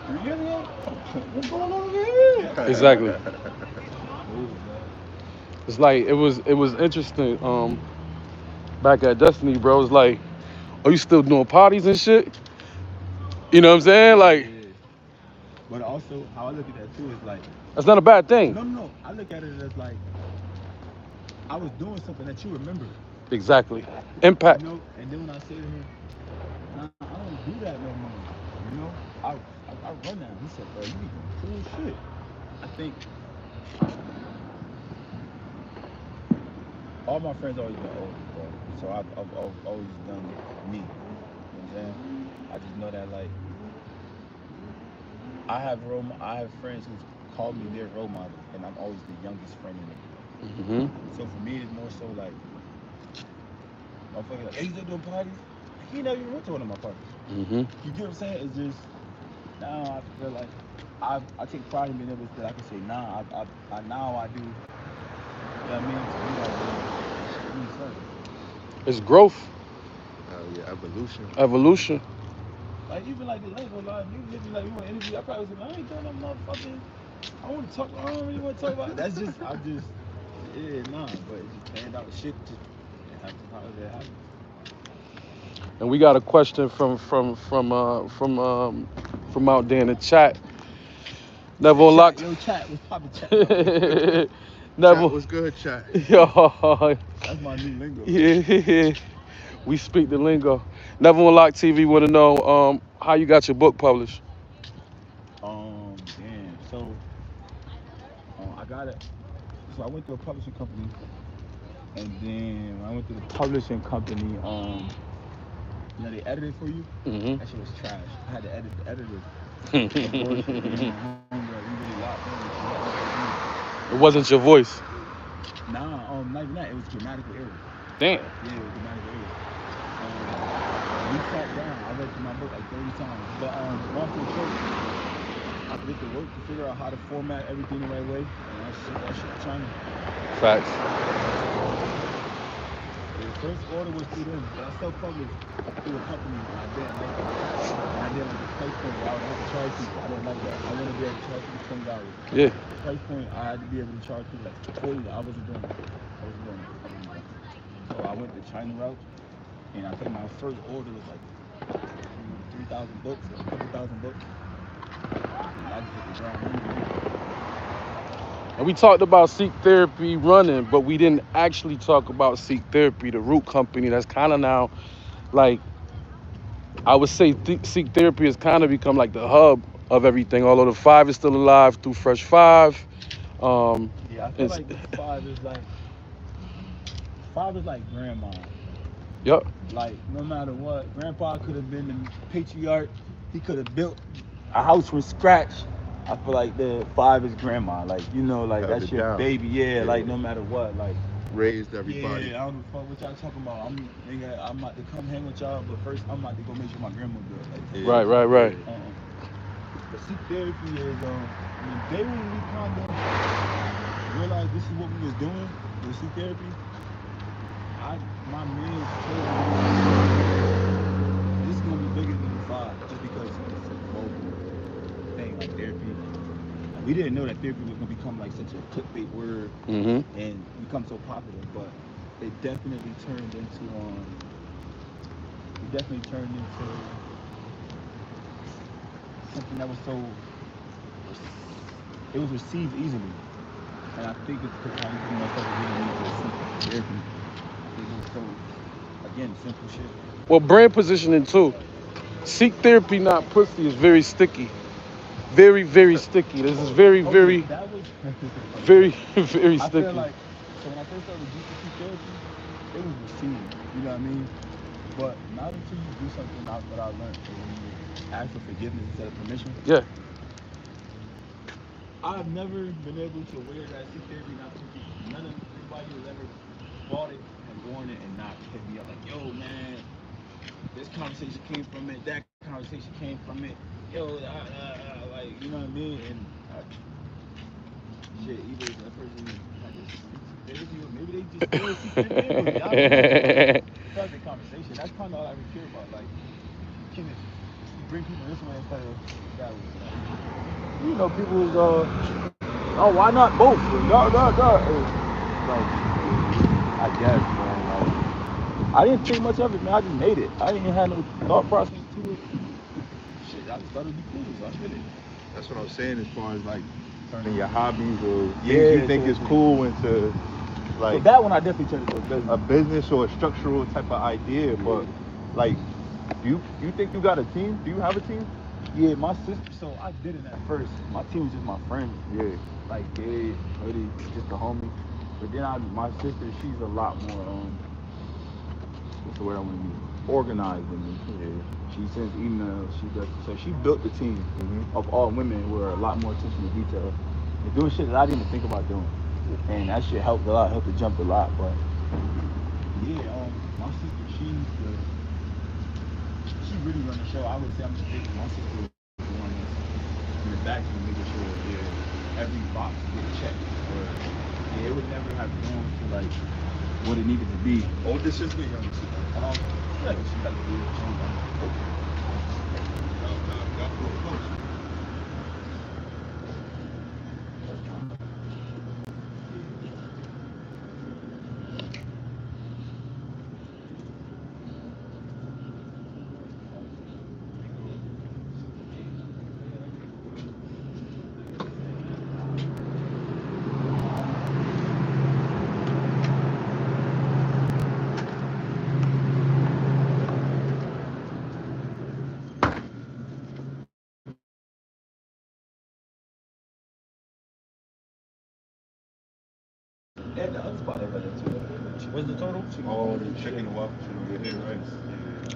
you hear me? What's going on over here? Exactly. It's like it was interesting. Back at Destiny, bro, it's like, are you still doing parties and shit? You know what I'm saying? Like, yeah. But also, how I look at that too is like, that's not a bad thing. No. I look at it as like, I was doing something that you remember. Exactly. Impact. You know, and then when I say to him, nah, I don't do that no more. You know, I run that. He said, bro, you be doing cool shit. I think all my friends always been old, bro. So I've always done me. You know what I'm saying? I just know that like I have friends who call me their role model, and I'm always the youngest friend in it. So for me, it's more so like, motherfucker, like, hey, you still doing parties? He never even went to one of my parties. You get what I'm saying? It's just now I feel like I take pride in being able to, I can say, nah, I now I do, you know what I mean? To be like, It's growth, Yeah, evolution. evolution. like even like the Lego live, niggas hit me like, you want to interview? I probably say, man, I ain't doing no motherfucking, I want to talk, I don't really want to talk about it. That's just, yeah, nah, but it just panned out. Shit just, it happens how it happens. And we got a question from out there in the chat. Never unlocked. Yo, chat, what's poppin', chat? Never. Chat was good, chat. Yo. That's my new lingo. Yeah. We speak the lingo. Never Unlocked TV want to know how you got your book published. Damn. So, I got it. So I went to a publishing company, and then when I went to the publishing company, you know, they edit it for you. Mm-hmm. That shit was trash. I had to edit the editors. No bullshit. Me and my homegirl, we really locked in. It wasn't your voice. Nah, not even that. It was grammatical errors. Damn. Yeah, it was grammatical errors. We sat down. I read through my book like 30 times. But long story short, I did the work to figure out how to format everything the right way, and I shipped that shit to China. Facts. The first order was through them, but I self-published through a company, and I didn't like it. And I did like the price point where I would have to charge people. I didn't like that. I want to be able to charge people $20. Yeah. The price point, I had to be able to charge people like $40. I wasn't doing it. So I went the China route, and I think my first order was like 3,000 books, or a couple thousand books. And I just hit the ground running. And we talked about Seek Therapy running, but we didn't actually talk about Seek Therapy, the root company that's kind of now, like, I would say Seek Therapy has kind of become like the hub of everything, although the 5 is still alive through Fresh 5. Yeah, I feel like the 5 is like grandma. Yep. Like, no matter what, grandpa could have been the patriarch. He could have built a house from scratch. I feel like the 5 is grandma. Like, you know, like Held that's it your down. baby. Yeah, Yeah. like no matter what, like. Raised everybody. Yeah, I don't give a fuck what y'all talking about. I'm about to come hang with y'all, but first I'm about to go make sure my grandma good. Like, Right. But Seek Therapy is, the day when we kind of realized this is what we was doing with Seek Therapy, my man told me this is gonna be bigger than the 5, just because it's a global thing like therapy. And we didn't know that therapy was gonna become like such a clickbait word and become so popular, but it definitely turned into something that was it was received easily. And I think it's because how you motherfuckers really need to seek therapy. I think it was so, again, simple shit. Well, brand positioning too. Seek Therapy, not pussy, is very sticky. Very, very sticky. This is very, very, That was very, very I sticky. feel like, so when I first started GCP therapy, it was received, you know what I mean? But not until you do something that I learned, so when you ask for forgiveness instead of permission. Yeah. I've never been able to wear that Seek Therapy, not pussy. None of anybody who's ever bought it has worn it and not hit me up like, yo, man, this conversation came from it, that conversation came from it, yo, like, you know what I mean? And shit, either that person had this therapy or maybe they just still Seek Therapy. I don't know. That's the conversation. That's kind of all I really care about. Like, can it bring people this way instead of that way? Like, you know, people was, oh, why not both? No. Like, I guess, man. Like, I didn't think much of it, man. I just made it. I didn't have no thought process to it. Shit, I just thought it'd be cool, so I did it. That's what I'm saying as far as like turning your hobbies or things Yeah, you think is cool into So like that one I definitely turned into a business or a structural type of idea. But like, do you think you got a team? Do you have a team? Yeah, my sister, so I did it at first. My team was just my friends. Yeah. Like Gabe, Hoodie, just the homie. But then my sister, she's a lot more, what's the word I want to use? Organized than me. Yeah. She sends emails, so she built the team of all women who are a lot more attention to detail. They're doing shit that I didn't even think about doing. And that shit helped a lot, helped it jump a lot. But yeah, my sister, she really run the show. I would say I'm just thinking my sister is the one that's actually making sure every box get checked. Or it would never have gone to like what it needed to be. Older sister, younger sister? Yeah, she got the weird change on. Y'all close. Yeah, the other spot they got it too. What's the total? Oh, the chicken and waffle shit over here, right?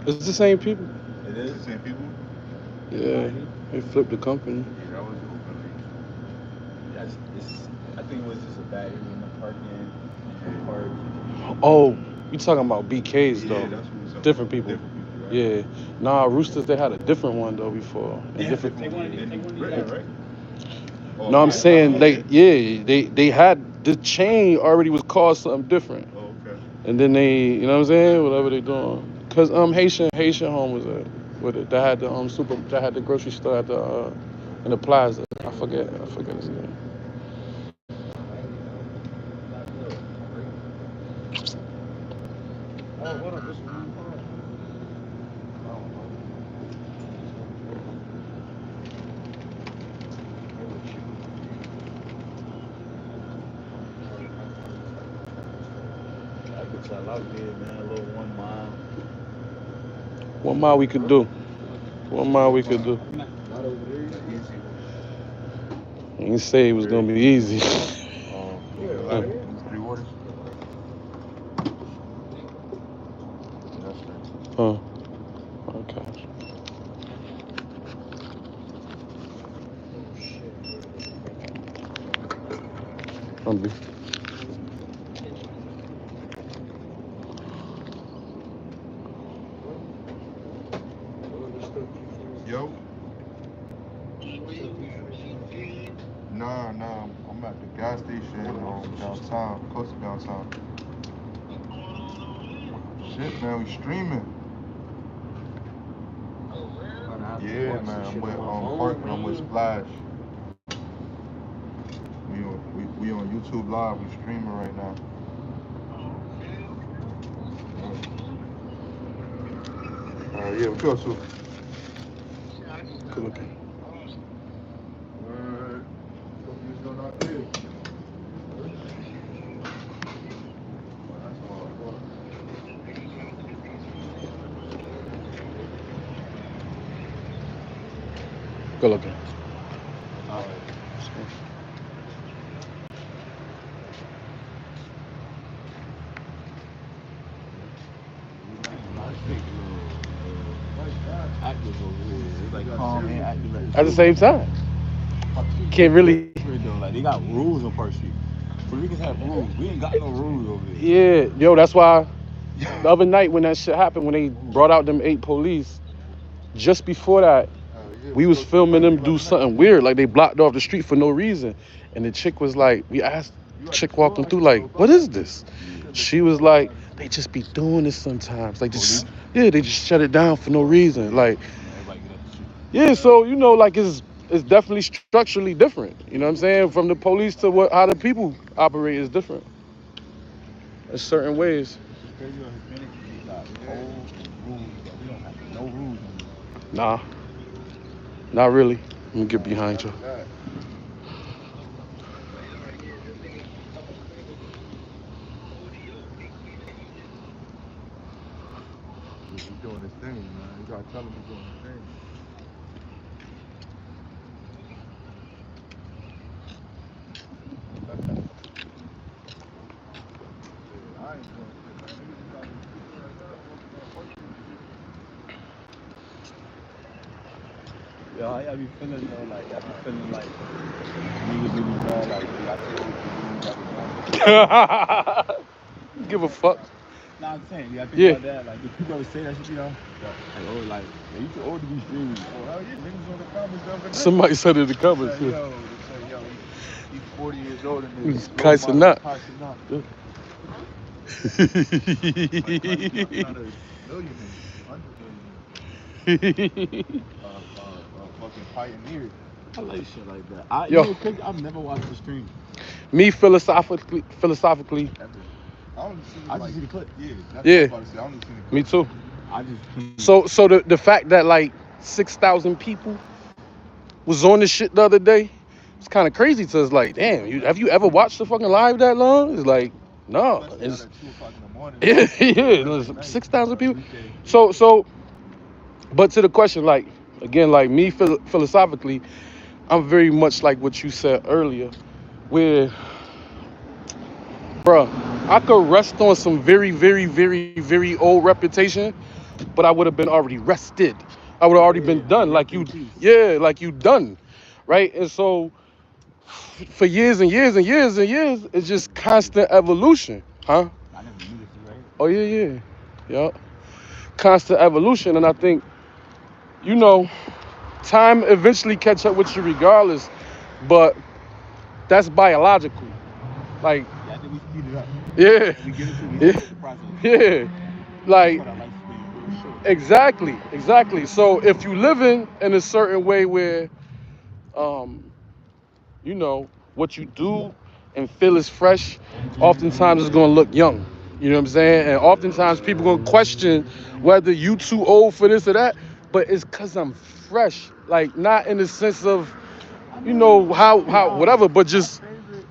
It's the same people. It It's is. the same people? Yeah, they flipped the company. Yeah, that was open. Yes, I think it was just a bad area in the parking and park. Oh, you talking about BKs Yeah, though? that's what we was Different people. Different people, right? Yeah. Nah, Roosters, they had a different one though before. A Yeah, different. take one of these. Right? Oh, No, I'm yeah. saying they had the chain already was called something different, Oh, okay. and then they, you know what I'm saying, whatever they doing. Cause Haitian home was with it. That had the that had the grocery store at the in the plaza. I forget his name. Oh, hold on, this one. I could tell out there, man, a little 1 mile. 1 mile we could do. 1 mile we could do. Not over there. Easy. He didn't say it was gonna be easy. Yeah, like 3 waters. That's right. Huh. Okay. Hungry. Yo? Nah, I'm at the gas station downtown, close to downtown. Shit, man, we streaming. Yeah, man, I'm with Hartford, I'm with Splash. We on YouTube Live, we streaming right now. Yeah, what you up to? Good looking. Good looking. Active over here. It's like calm and active At the same time. Can't really. Like they got rules on Park Street. Puerto Ricans have rules. We ain't got no rules over there. Yeah, yo, that's why the other night when that shit happened, when they brought out them 8 police, just before that, we was filming them do something weird, like they blocked off the street for no reason. And the chick was like, we asked the chick walking through, like, what is this? She was like, they just be doing this sometimes. Like, they just shut it down for no reason. Like, yeah, so, you know, like, it's definitely structurally different. You know what I'm saying? From the police to how the people operate is different in certain ways. Nah, not really. Let me get behind you. He's doing his thing, man. You gotta tell him he's doing his thing. I ain't doing shit, man. Niggas just out here streaming right now, walking around Park Street and shit. Yo, how y'all be feeling though? Like y'all be feeling like niggas really bad. Like y'all take it for you, y'all be Give a fuck. Nah, I'm saying, you gotta think Yeah. about that. Like, if people ever say that shit, you know? Like, oh, like, yeah, you too old to be streaming. Oh, hell yeah, niggas on the comments don't forget. Somebody said it in the comments. Like, Yeah. yo, they say, yo, he's 40 years old and He's he's Kaisen Nut. Kaisen Nut. Like, Kai's not a millionaire, 100 millionaire. Fucking pioneer. I like shit like that. Yo. You know, crazy, I've never watched the stream. Me philosophically, Ever. I only seen I like, just see the clip. yeah, that's Yeah. what I was about to say. I only seen the me clip. too. I just So the fact that like 6,000 people was on this shit the other day, it's kind of crazy to us. Like, damn, have you ever watched the fucking live that long? It's like, no. Especially It's out at 2 o'clock in the morning. yeah, 6,000 people. So, but to the question, like again, like me philosophically, I'm very much like what you said earlier, where, bruh, I could rest on some very, very, very, very old reputation, but I would have been already rested. I would have already been done. Like you, like you done, right? And so, for years and years and years and years, it's just constant evolution, huh? I never knew this, right? Oh yeah. Constant evolution, and I think, you know, time eventually catch up with you regardless, but that's biological. Like, Yeah, I think we speed it up. yeah, We get into yeah, the process. yeah, like But I like speed real short. exactly. So if you living in a certain way where, you know, what you do and feel is fresh, oftentimes it's gonna look young. You know what I'm saying? And oftentimes people gonna question whether you too old for this or that, but it's cause I'm fresh. Like, not in the sense of, you know, how whatever, but just My favorite,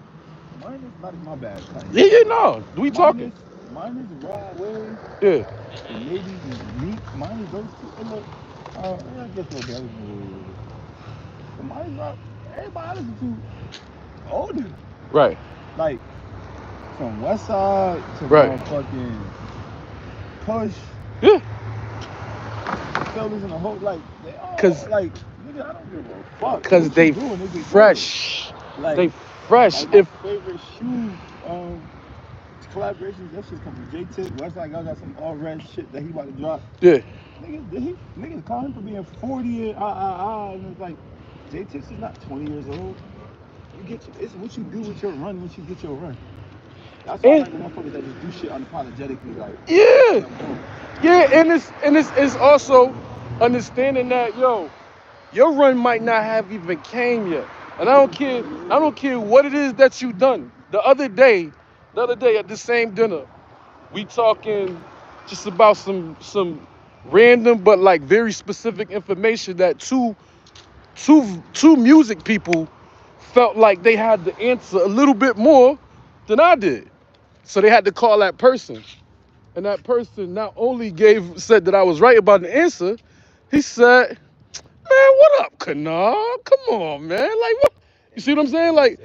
mine is not my bad. yeah, no. We talking. Mine is Raw Wave Yeah. and maybe Meek. Mine is those two. And look, I guess no Deli. But mine is not. Everybody I listen to older. Right. Like from West Side to Right. motherfucking Push. Yeah. Fellas in the whole like they all 'Cause- like nigga, I don't give a fuck. Cause What they you doing, nigga, fresh. Like, They fresh. Like my If favorite shoe collaborations, that shit come from J-Tip. Westside Guy got some all red shit that he about to drop. yeah. Niggas call him for being 40 and it's like J-Tip is not 20 years old. It's what you do with your run once you get your run. That's why I like the motherfuckers that just do shit unapologetically, like Yeah, and it's also understanding that, yo, your run might not have even came yet. And I don't care what it is that you done. The other day at the same dinner, we talking just about some random but like very specific information that two music people felt like they had the answer a little bit more than I did. So they had to call that person. And that person not only said that I was right about the answer, he said, man, what up, Kanal? Come on, man. Like, what? You see what I'm saying? Like,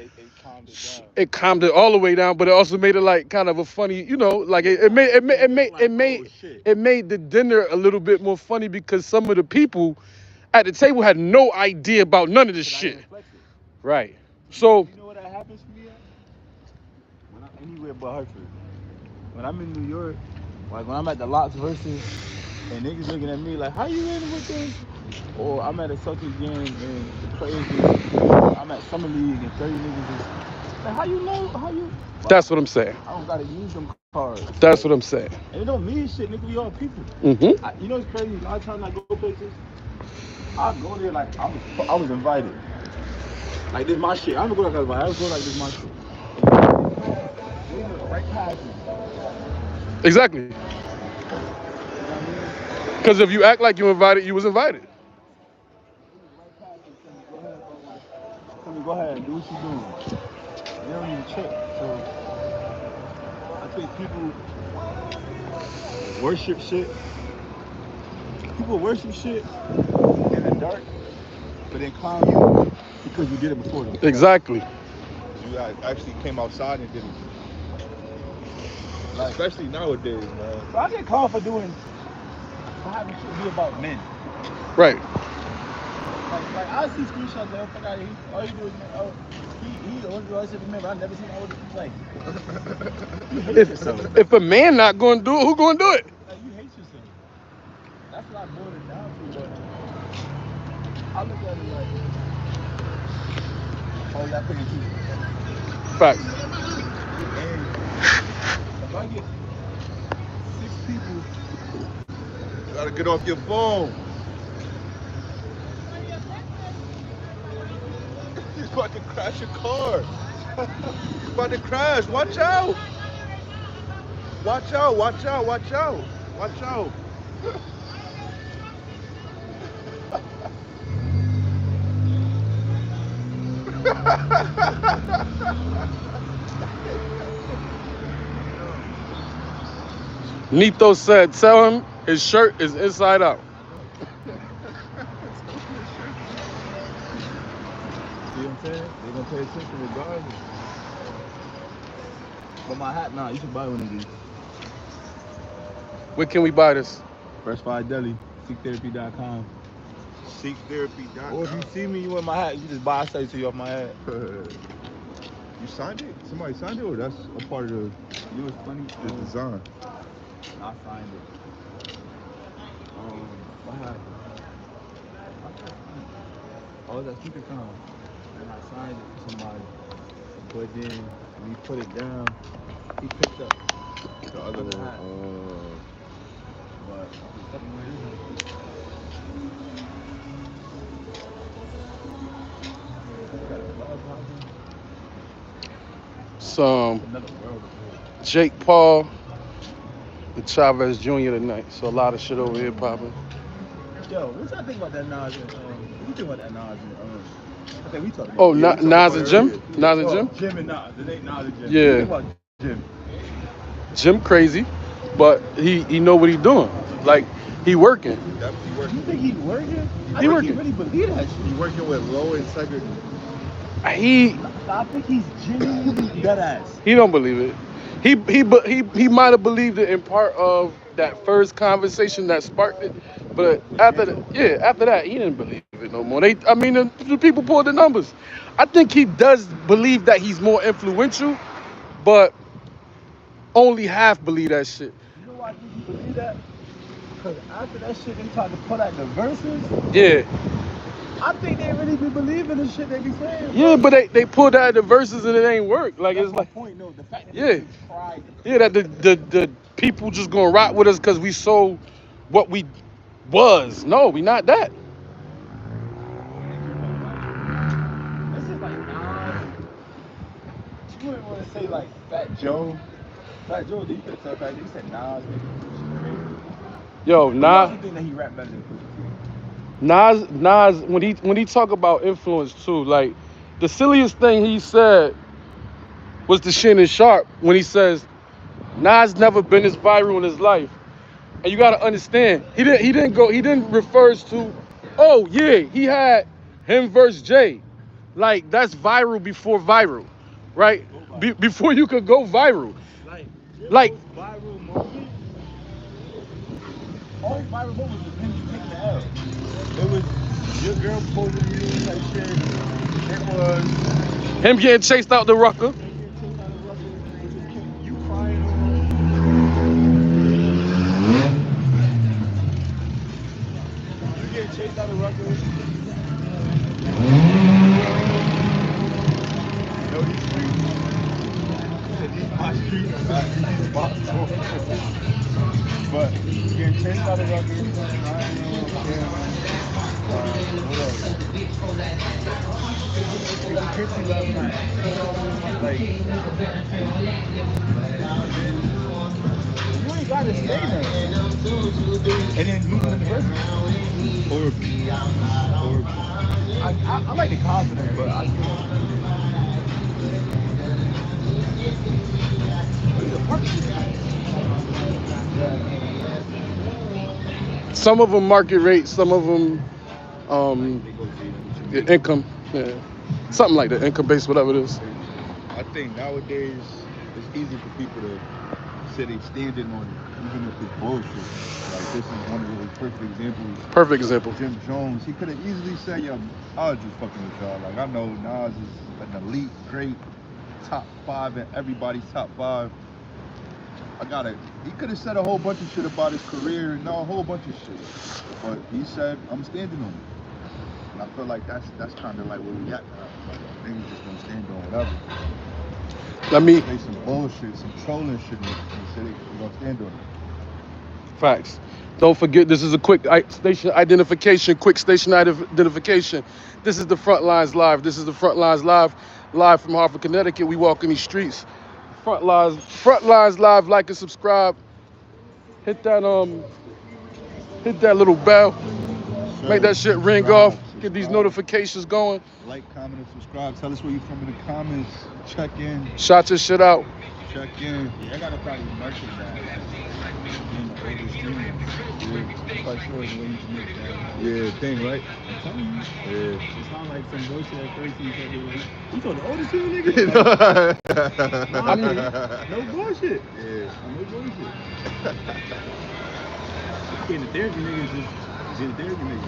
it calmed it all the way down, but it also made it like kind of a funny, you know, like it made the dinner a little bit more funny because some of the people at the table had no idea about none of this shit. Right. So you know what that happens to me at? When I'm anywhere but Hartford. When I'm in New York, like when I'm at the Locks versus and niggas looking at me like, how you in with this? Or I'm at a Celtics game and the players I'm at Summer League and 30 niggas is like, how you know? How you? that's what I'm saying. I don't gotta use them cards. That's what I'm saying. And it don't mean shit, nigga. We all people. Mm-hmm. You know what's crazy? A lot of times I go places, I go there like I was invited. Like this my shit. I don't go like that. I was go like this my shit. Right past me. Exactly. Because if you act like you invited, you was invited. Tell me, go ahead, do what you doing. They don't even check. So I think people worship shit. People worship shit in the dark, but then clown you because you did it before them. Exactly. You actually came outside and did it. Like, especially nowadays, man. So I get called for having shit be about men. Right. Like I see screenshots there. Fuck out of here. All you do is man, oh, he always said remember I never seen all this. Like you hate yourself. If a man not gonna do it, who gonna do it? Like you hate yourself. That's what I boiled it down to. But I look at it like, oh y'all picking two. Facts. And if I get 6 people, You gotta get off your phone. He's about to crash your car. He's about to crash. Watch out. Watch out. Watch out. Watch out. Watch out. Nito said, tell him his shirt is inside out. see what I'm saying? They're gonna pay attention regardless. But my hat, nah, you should buy one of these. Where can we buy this? Fresh Fried Deli, seektherapy.com. Seektherapy.com. Or if you see me, you want my hat, you just buy, I say to you off my hat. You signed it? Somebody signed it, or that's a part of You know what's funny? the design? I signed it. What happened? Oh, that speaker time. And I signed it for somebody. But then when he put it down, he picked up the other hat. But I was fucking with him. Some Another world of Jake Paul and Chavez Jr. tonight. So a lot of shit over here popping. Yo, what y'all think about that Nas and what you think about that Nas and I think we talked about Oh, Yeah, we talked Nas about and it Jim? earlier. Nas and Jim? Jim and Nas. It ain't Nas and Jim. Yeah. What you think about Jim? Jim crazy, but he know what he doing. Like, he working. Definitely You working. think he's working? I He think working. he really believe that shit. He's working with low integrity. He I think he's genuinely dead ass. He don't believe it. He might have believed it in part of that first conversation that sparked it, but after that he didn't believe it no more. The people pulled the numbers. I think he does believe that he's more influential, but only half believe that shit. You know why I think he believe that? Because after that shit, they tried to put out the verses. Yeah, I think they really be believing the shit they be saying. yeah, but they pulled out the verses and it ain't work. Like, That's it's my like, point, no. The fact that Yeah. they tried. yeah, that the people just gonna rock with us because we so what we was. No, we not that. This is like Nas. You wouldn't want to say like Fat Joe. Fat Joe, you could have said Fat Joe. You said Nas, nigga. Crazy. Yo, Who Nas. else you think that he rap better than Pusha T? Nas, when he talk about influence too, like the silliest thing he said was the Shannon Sharp when he says Nas never been as viral in his life, and you gotta understand he didn't refers to, oh yeah, he had him versus Jay, like that's viral before viral, right? Before you could go viral, like Most viral moment. All his viral moments was him taking the L. It was your girl posing you type shit. It was him getting chased out the Rucker. you crying over. You getting chased out of Rutgers. Know these streets. These my streets. These my soul. But getting chased out of Rutgers. Crying over. What else? Chrissy last night. Like, you ain't gotta say that. And then losing in the verse. I like the confidence, but I Some of them market rate, some of them income, yeah, something like that, income based, whatever it is. I think nowadays it's easy for people to say they standing on it. even if it's bullshit, like this is one of the perfect examples. Perfect example. Jim Jones, he could have easily said, yo, I was just fucking with y'all. Like, I know Nas is an elite, great, top 5 in everybody's top 5. He could have said a whole bunch of shit about his career and a whole bunch of shit. But he said, I'm standing on it. And I feel like that's kind of like where we at now. Like, niggas just gonna stand on whatever. I mean, Say some bullshit, some trolling shit, and say they gonna stand on it. facts. Don't forget, this is a quick station identification. Quick station identification. This is the Frontlines Live. This is the Frontlines live from Hartford, Connecticut. We walk in these streets. Frontlines Live. Like and subscribe. Hit that little bell. Make that shit ring off. Get these notifications going. Like, comment, and subscribe. Tell us where you from in the comments. Check in. Shout your shit out. Check in. Yeah, I gotta probably market that. Being the oldest streamer. Yeah. I'm quite sure the way you can make that. Yeah, thing, right? I'm telling you. Yeah. It sounds like some bullshit at first. You said, you told the oldest streamer nigga? I mean, no bullshit. Yeah. No bullshit. Getting the therapy niggas just get the therapy niggas.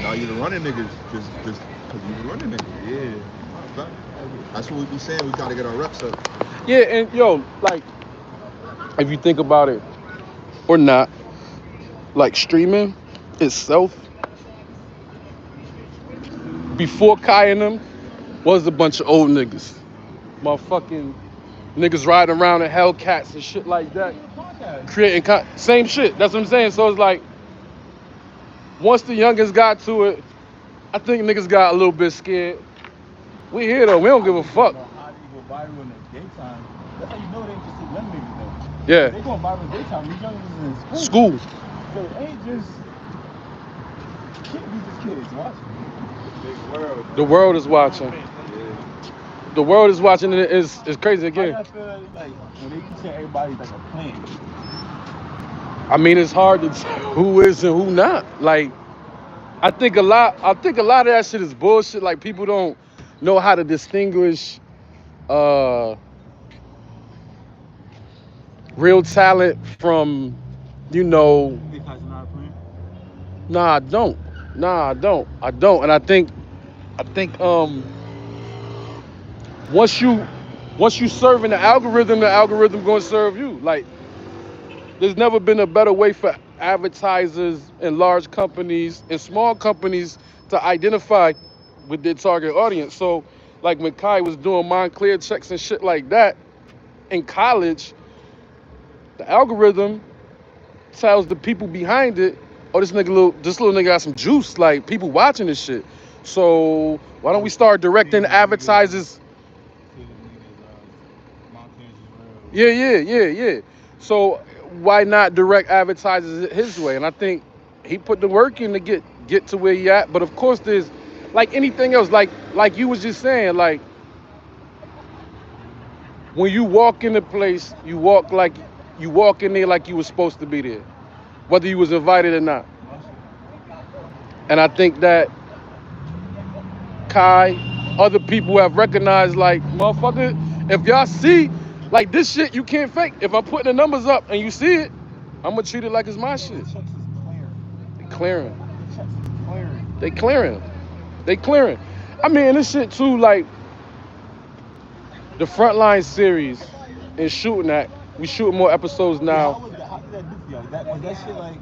Now you the running niggas, just because you the running niggas. Yeah. That's what we be saying. We gotta get our reps up. yeah, and yo, like, if you think about it or not, like streaming itself, before Kai and them, was a bunch of old niggas. Motherfucking niggas riding around in Hellcats and shit like that. Creating same shit. That's what I'm saying. So it's like, once the youngest got to it, I think niggas got a little bit scared. We here though. We don't give a fuck. How they go viral in the daytime? That's how you know they just see young niggas Yeah. though. They going viral in the daytime. These young niggas in School. So it ain't just can't be just kids watching. Big world. The world is watching. The world is watching, and it's crazy again. I feel like when they keep saying everybody's like a plant. I mean, it's hard to tell who is and who not. Like, I think a lot of that shit is bullshit. Like, people don't know how to distinguish real talent from, you know. Because you're not a plant? Nah, I don't. And I think once you serving the algorithm gonna serve you. Like, there's never been a better way for advertisers and large companies and small companies to identify with their target audience. So, like when Kai was doing Montclair checks and shit like that in college, the algorithm tells the people behind it, oh, this little nigga got some juice, like people watching this shit. So why don't we start directing advertisers? Yeah. So why not direct advertisers his way? And I think he put the work in to get to where he at. But of course, there's like anything else, like you was just saying, like when you walk in the place, you walk in there like you were supposed to be there, whether you was invited or not. And I think that Kai, other people have recognized, like, motherfucker, if y'all see, like, this shit you can't fake. If I'm putting the numbers up and you see it, I'm gonna treat it like it's my shit. They clearing. I mean, this shit too, like, the Frontline series and shooting that, we shooting more episodes now. How did that do for y'all? Was that shit like?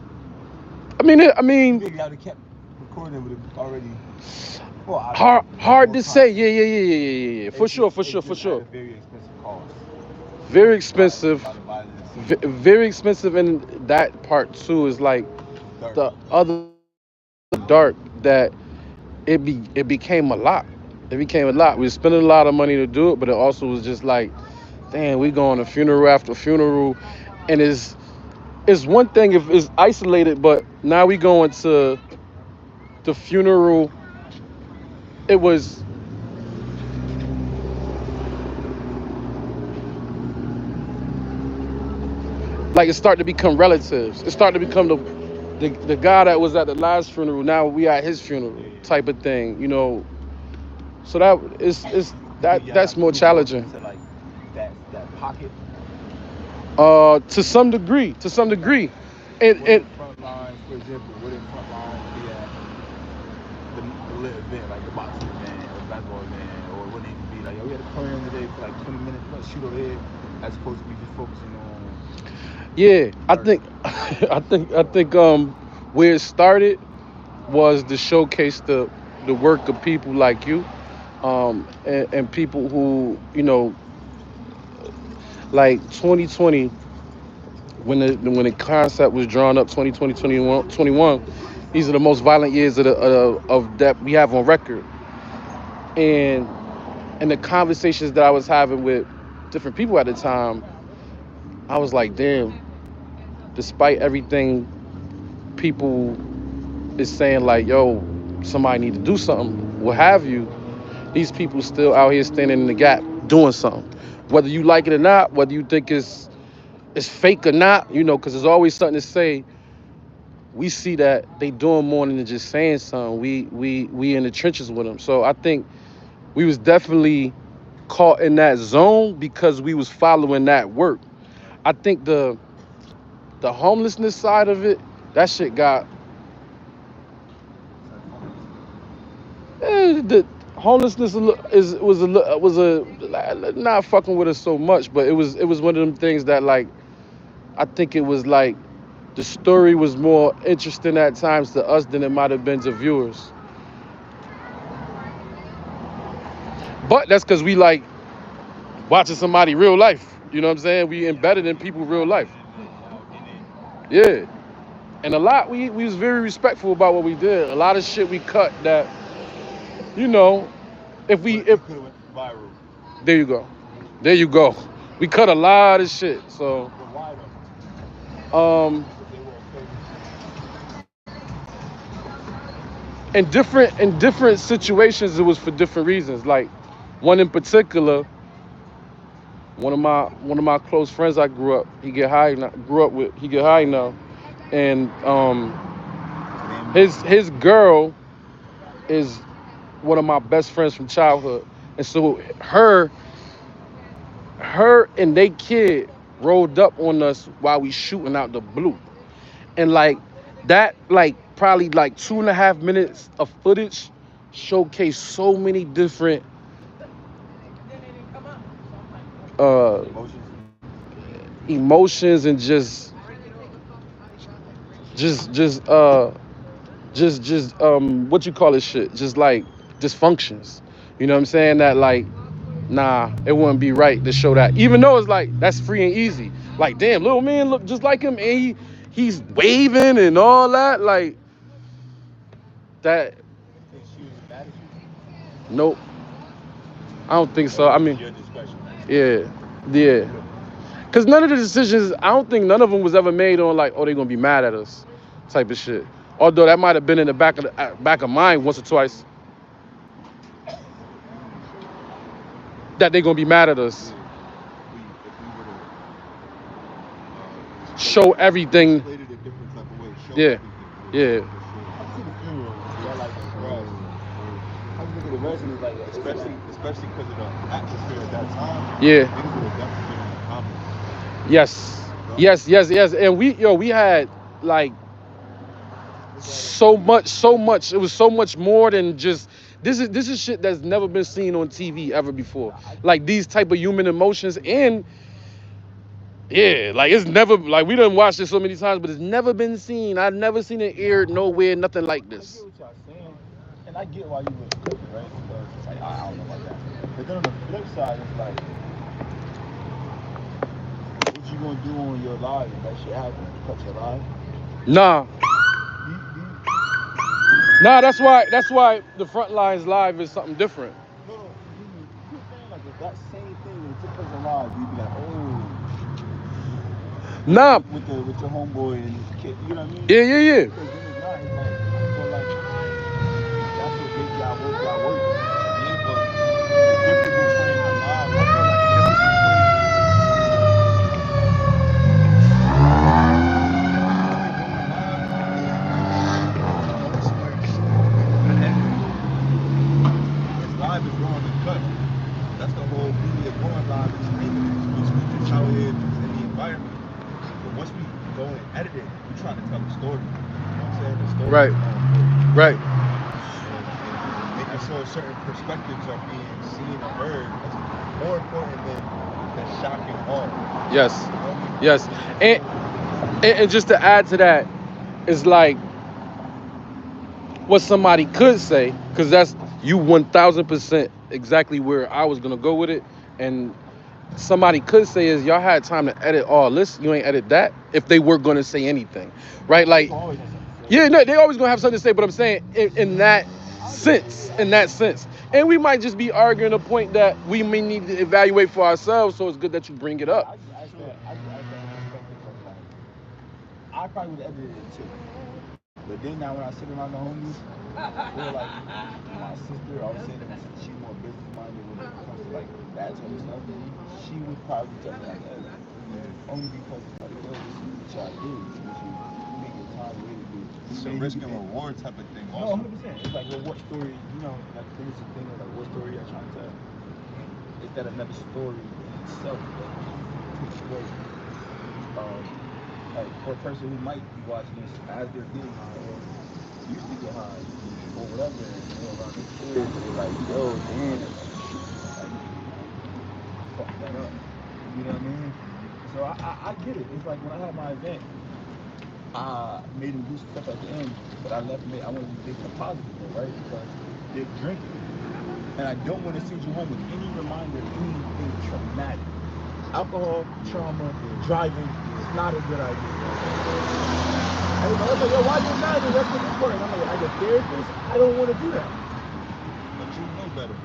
I mean, Maybe y'all kept recording with it already. Hard to say. Yeah. For sure. Very expensive cost. Very expensive. Very expensive, and that part too is like the other dark that it became a lot. It became a lot. We were spending a lot of money to do it, but it also was just like, damn, we going to funeral after funeral, and it's one thing if it's isolated, but now we going to the funeral. It was like it started to become relatives. It started to become the guy that was at the last funeral. Now we at his funeral type of thing, you know. So that's more challenging. Like that pocket. To some degree, to some degree. And Wouldn't Frontlines, for example, wouldn't Frontlines be at the lit event, like the boxing event or the basketball event, or wouldn't it even be like, yo, we had a program today for like 20 minutes, let's shoot over here, as opposed to be just focusing on yeah, I art? think, where it started was to showcase the work of people like you, and people who, like 2020, when the concept was drawn up, 2020, 21, these are the most violent years of that we have on record. And the conversations that I was having with different people at the time, I was like, damn, despite everything, people is saying like, yo, somebody need to do something, what have you, these people still out here standing in the gap doing something. Whether you like it or not, whether you think it's fake or not, because there's always something to say. We see that they doing more than just saying something. We in the trenches with them. So I think we was definitely caught in that zone because we was following that work. I think the homelessness side of it, that shit got the homelessness was a not fucking with us so much, but it was one of them things that, like, I think it was like the story was more interesting at times to us than it might have been to viewers. But that's because we like watching somebody real life. You know what I'm saying? We embedded in people real life. Yeah. And a lot, we was very respectful about what we did. A lot of shit we cut that, you know, if Could have went viral. there you go. There you go. We cut a lot of shit. So, But why though? um, Because they were in different situations, it was for different reasons. Like one in particular, one of my close friends I grew up with, he get high now, and his girl is one of my best friends from childhood, and so her and they kid rolled up on us while we shooting out the blue, and like that, like probably like 2.5 minutes of footage showcased so many different uh emotions. emotions and just what you call it shit, just like dysfunctions, you know what I'm saying, that like, nah, it wouldn't be right to show that, even though it's like that's free and easy, like, damn, little man look just like him and he's waving and all that, like that. You think she was mad at you? Nope, I don't think so. Or I was it mean, your discretion? yeah, yeah, because none of the decisions, I don't think none of them was ever made on like, oh, they gonna be mad at us type of shit, although that might have been in the back of mind once or twice, that they gonna be mad at us. Yeah. If we were to Show everything. played it a different type of way, show Yeah. everything. Yeah. For sure. I see the funeral. Y'all like the rest. I think the rest is like, Especially because of the atmosphere at that time. Yeah. Niggas would have definitely been in the comments. Yes. Yes. And we had like so much. It was so much more than just this is shit that's never been seen on TV ever before. Like these type of human emotions, and yeah, like it's never, like we done watched this so many times, but it's never been seen. I've never seen it aired nowhere, nothing like I this. get what y'all saying, and I get why you would flip it, right? Because it's like, I don't know about that. But then on the flip side, it's like, what you gonna do on your live if that shit happens? Cut your live? Nah. Do you- Nah, that's why the Frontlines live is something different. No, you keep saying like if that same thing when it took place alive, you'd be like, oh, Nah. with your homeboy and his kid, you know what I mean? Yeah. Because then it's not, it's like, I feel like that's what made y'all work. Yeah, but the difference between a live, I feel like the difference between live is raw and cut. That's the whole beauty of going live and streaming. We just out here in the environment. story Right. is more important. Right. And making sure certain perspectives are being seen and heard is more important than the shock and awe. Yes. You know what I mean? Yes. And just to add to that, it's like what somebody could say, because that's you 1000% exactly where I was gonna go with it. And somebody could say is y'all had time to edit all this, you ain't edit that. If they were gonna say anything, right? Like, Always have something to say. yeah, no, they always gonna have something to say. But I'm saying in that sense, and we might just be arguing a point that we may need to evaluate for ourselves. So it's good that you bring it I up. just asked that. I just asked that perspective of like, I probably would have edited it too. But then now when I sit around the homies, or like my sister, I was saying that she's more business minded when it comes to like that type of stuff. She would probably tell me like, hey, only because it's like, yo, this is what y'all do. This is what you make your time away to do. It's a risk and reward type of thing. No, Also. 100%. It's like, well, what story, you know, like the thing is the thing of like, what story you're trying to tell? Is that another story in itself that takes away? Like for a person who might be watching this as they're getting high or used to get high or whatever, and they're around their kids, and they're like, yo, damn, like, fuck that up. You know what I mean? So I get it. It's like when I had my event, I made them do some stuff at the end, but I wanted to make it a positive thing, right? Because they're drinking. And I don't want to send you home with any reminder of anything traumatic. Alcohol, trauma, driving is not a good idea. And I was like, yo, why you mad? That's what it's for. And I'm like, as a therapist, I don't want to do that. But you know better.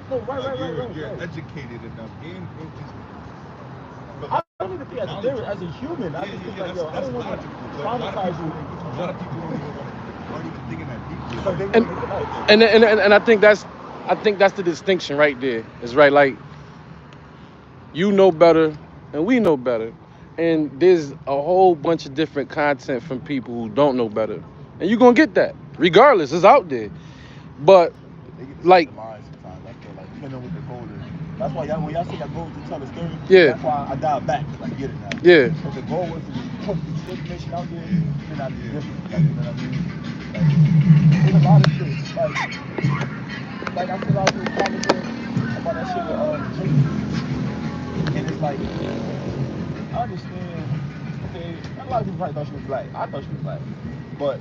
No, right. You're educated enough. I don't even think as a therapist, as a human, I just think like, yo, I don't want to traumatize you. A lot of people aren't even thinking that deeply. So they And want to get out. and I think that's the distinction right there. It's right, like you know better and we know better. And there's a whole bunch of different content from people who don't know better. And you're gonna get that. Regardless, it's out there. But They get like, the line sometimes. I feel like depending on what the goal is. That's why when y'all say y'all goal to tell a story, Yeah. that's why I dial back. Like get it now. yeah. If the goal was to just put this information out there, then I'd be different. Like, you know what I mean? Like, there's a lot of shit. Like I said, I was just commenting about that shit with Tracy. And it's like, I understand, okay, a lot of people probably thought she was black. I thought she was black. But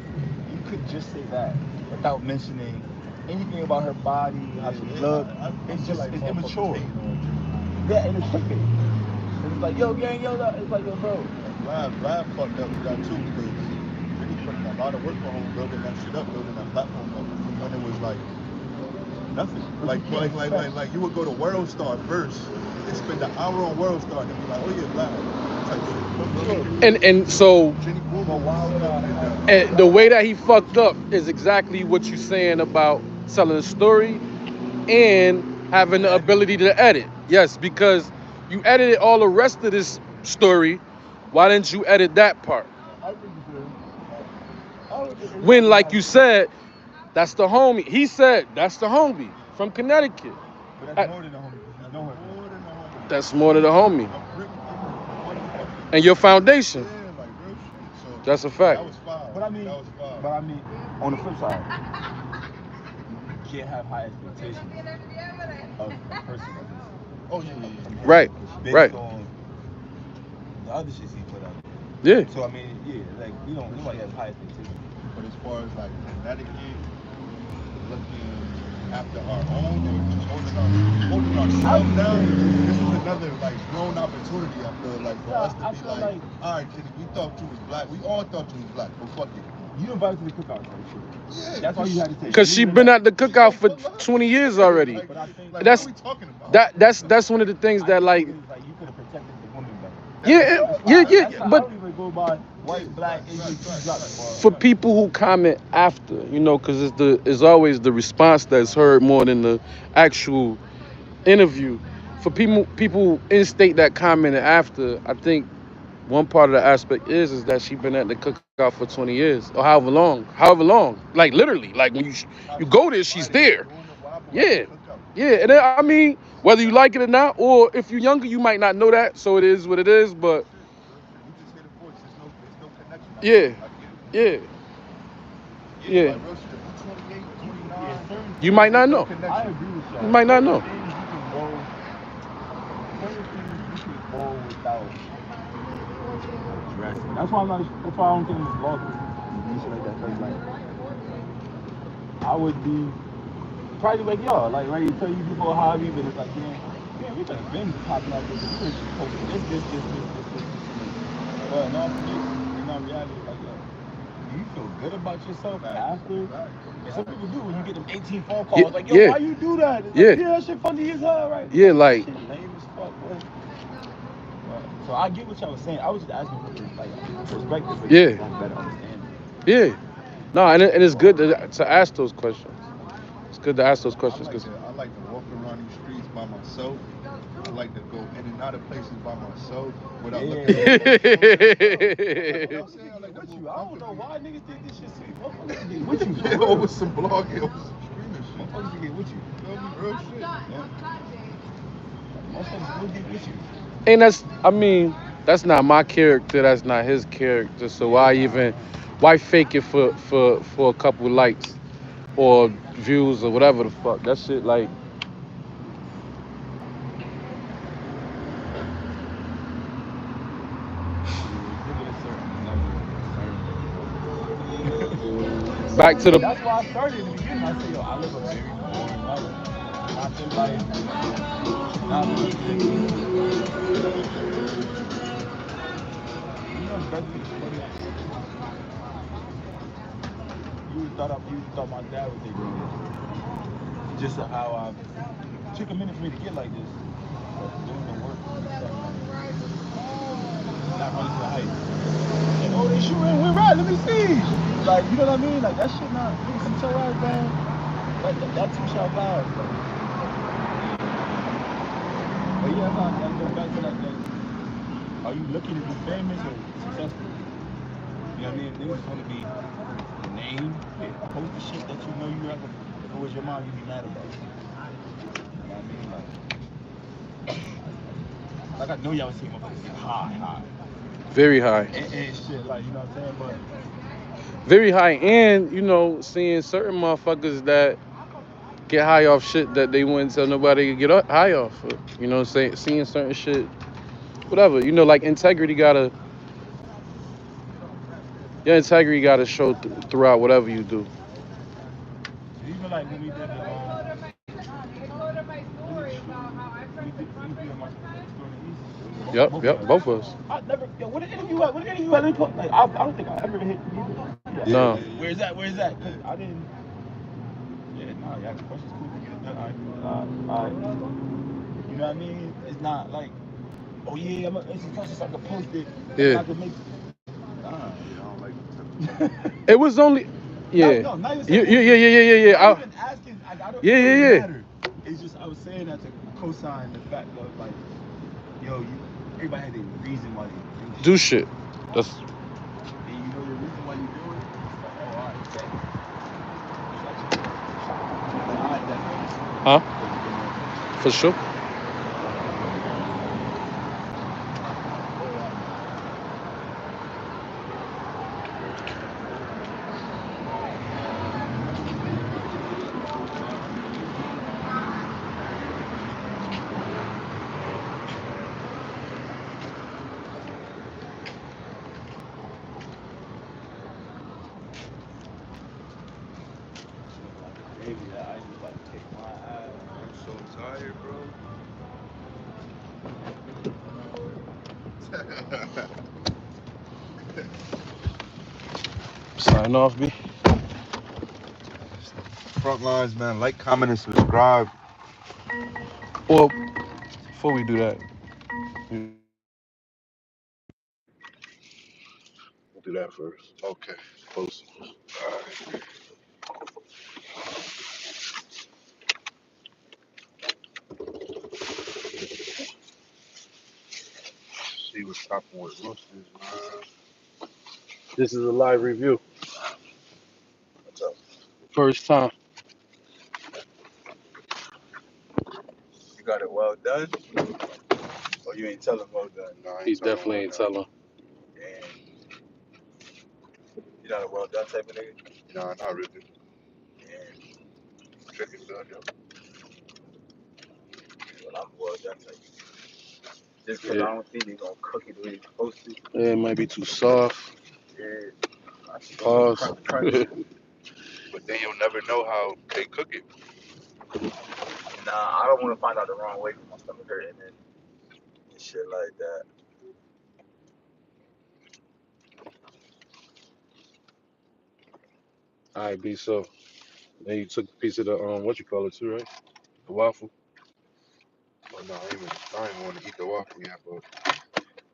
you could just say that without mentioning anything about her body, how she looked. It's just, it's immature. Yeah, and it's clickbait. And it's like, yo, gang, yo, that. It's like, yo, bro. Vlad fucked up with that too because he put in a lot of work for home building that shit up, building that platform up when it was like nothing. Like you would go to World Star first and spend an hour on World Star and be like, oh yeah, Vlad type shit. And so Jenny Boomer, But why would and the way that he fucked up is exactly what you're saying about telling a story and having the ability to edit. Yes, because you edited all the rest of this story. Why didn't you edit that part? I think you should. When, like you said, that's the homie. He said that's the homie from Connecticut. But that's more than a homie. You know her. more than a homie. That's more than a homie. I'm Rick, motherfucking And your foundation. yeah, like real shit. So That's a fact. that was fire. But I mean, that was fire. On the flip side, you can't have high expectations of a person like this. Oh yeah. Right. Based Right. on the other shit he put out there. Yeah. So I mean, yeah, like nobody has high expectations. But as far as like Connecticut, looking after our own or just holding ourselves down, this is another like grown opportunity. I feel like for us to I be feel like, all right, Jenny, we thought you was black. We all thought you was black, but fuck it. You invited to the cookout, right? Yeah, That's all you had to say. Because she been at the cookout for 20 years already. Like, But I think That's- what are we talking about? That's one of the things that like you could have protected the woman better. yeah. I But don't even go by white, black, Asian, for people who comment after, because it's always the response that's heard more than the actual interview. For people who instate that comment after, I think one part of the aspect is that she been at the cookout for 20 years or however long, like literally, like when you go there, she's there. Yeah. And then, I mean, whether you like it or not, or if you're younger, you might not know that, so it is what it is. But We just hear the voice. There's no connection. Yeah. Yeah. Like, real shit, if you 28, 29, Yeah, certain You might not know. connection. I agree with y'all. You might not know. Certain things you can go. Certain things you can go without addressing. That's why I'm not. That's why I don't think I'm a vlogger and shit like that. Cause like, I would be probably like y'all, like ready to tell you before a hobby, but it's like, yeah, we could have been popping out this. We could have just posted this. But no, in all reality, it's like, yo, do you feel good about yourself after? And some people do when you get them 18 phone calls, like, yo, Yeah. why you do that? It's Yeah. like, yeah, that shit funny as hell, right? Yeah, like- shit lame as fuck, bro. So I get what y'all was saying. I was just asking for like perspective, but Yeah. just better understanding. Yeah. No, and it's good to ask those questions. It's good to ask those questions because I like to walk around these streets by myself. I like to go in and out of places by myself without looking at my phone. You know what I'm saying? I like to move I don't know comfortably. why niggas think this shit sweet. Motherfuckers get with you. Yeah, over some blogging, over some streaming shit. Motherfuckers get with you. You feel me? Real shit. Motherfuckers will get with you. and that's not my character, that's not his character, so why fake it for a couple likes or views or whatever the fuck. That shit like back to the That's why I started in the beginning. I said, yo, I live a very boring life. Not the life. Not really good. You know, the best thing is funny. You would thought my dad would take me there. Just how it took a minute for me to get like this. But doing the work, not running to the heights. And oh, they shooting, we're right. Let me see. Like, you know what I mean? Like that shit not. Nigga, sit your ass down. Like that too shall pass. Like, but yeah, that goes back to that. Are you looking to be famous or successful? You know what I mean? Niggas want to be named. They post the shit that you know you have. If it was your mom, you'd be mad about it. You know what I mean? Like I know y'all see motherfuckers get high. very high. And shit, like, you know what I'm saying? But Very high, and seeing certain motherfuckers that get high off shit that they wouldn't tell nobody to get high off. Seeing certain shit, whatever. Like your integrity gotta show throughout whatever you do. even like when we did the Yep, both of us. I never. Yo, what an interview at? What an interview at? Like, I don't think I ever hit. Yeah. No. Where's that? Cause I didn't. Yeah, no. Yeah, the question's cool. We get it done. All right. You know what I mean? It's not like, oh yeah, I'm gonna answer questions so I can post it. Yeah. I can make. I don't like It was only. Yeah. No, not even Yeah. saying not even asking. I don't. Yeah. Matter. It's just I was saying that to co-sign the fact of like, yo, everybody had a reason why they Do shit. That's. And you know the reason why you do it? Oh, all right, okay. Huh? For sure. I'm so tired, bro. Sign off, B. Frontlines, man. Like, comment, and subscribe. Well, before we do that, We'll do that first. Okay. Post. All right. See what's popping with Roosters, man. this is a live review. What's up? First time. You got it well done? Or you ain't telling well done? No, I He ain't telling definitely one ain't now. telling. Damn. You're not a well done type of nigga? Nah, not really. Yeah. Chicken's good, yo. Well, I'm a well done type. Just because Yeah. I don't think they're going to cook it the way they're supposed to. Yeah, it might be too soft. Yeah. I should go Pause. crunch. But then you'll never know how they cook it. Nah, I don't want to find out the wrong way from my stomach hurting and shit like that. All right, B. So then you took a piece of the what you call it too, right? The waffle. Oh, no, I ain't want to eat the waffle yet, but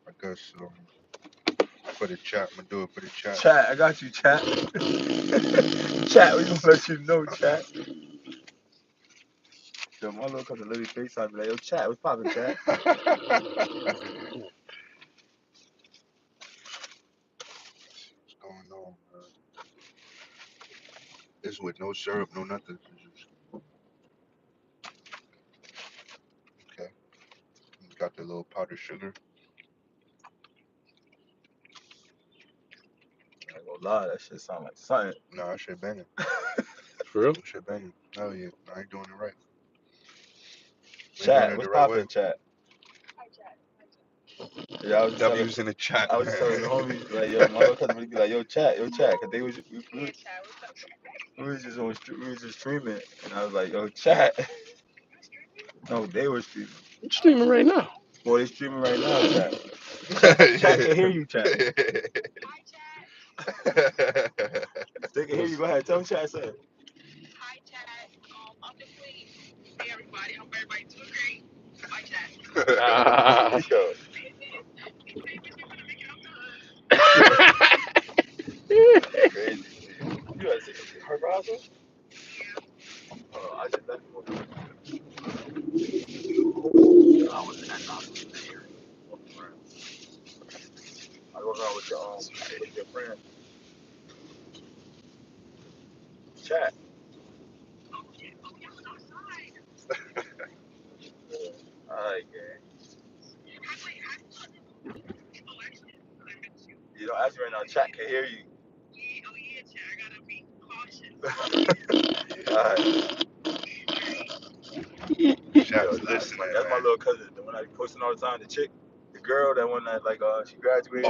I guess for the chat, I'm gonna do it for the chat. Chat, I got you, chat. Chat, we gonna let you know, chat. So my little cousin literally FaceTime me like, yo, chat, what's poppin', chat? What's going on, man? It's with no syrup, no nothing. It's just, okay. Got the little powdered sugar. I ain't gonna lie, that shit sound like something. Nah, that shit banging. For real? That shit banging. Hell yeah. I ain't doing it right. Chat, what's poppin', chat? Yeah, I was just telling, W's in the chat. I was just telling the homies, like, yo, my little cousin would be like, yo, chat, cause they was, we was just on, we was just streaming, and I was like, yo, chat. No, they were streaming. I'm streaming right now. Boy, they streaming right now, chat. Chat can hear you, chat. If they can hear you, go ahead, tell them chat something. Hi, chat. I'm the queen. Hey, everybody. Hope everybody's doing great. Hi, chat. Ah. Yo. Crazy. You gotta say her browser? I just left you. I was in that house there. I go around with your friend. Chat. Alright, gang. You don't ask me right now. Chat can hear you. Alright. Chat's listening, That's my man. little cousin, the one I be posting all the time. The chick, the girl, that one that like she graduated.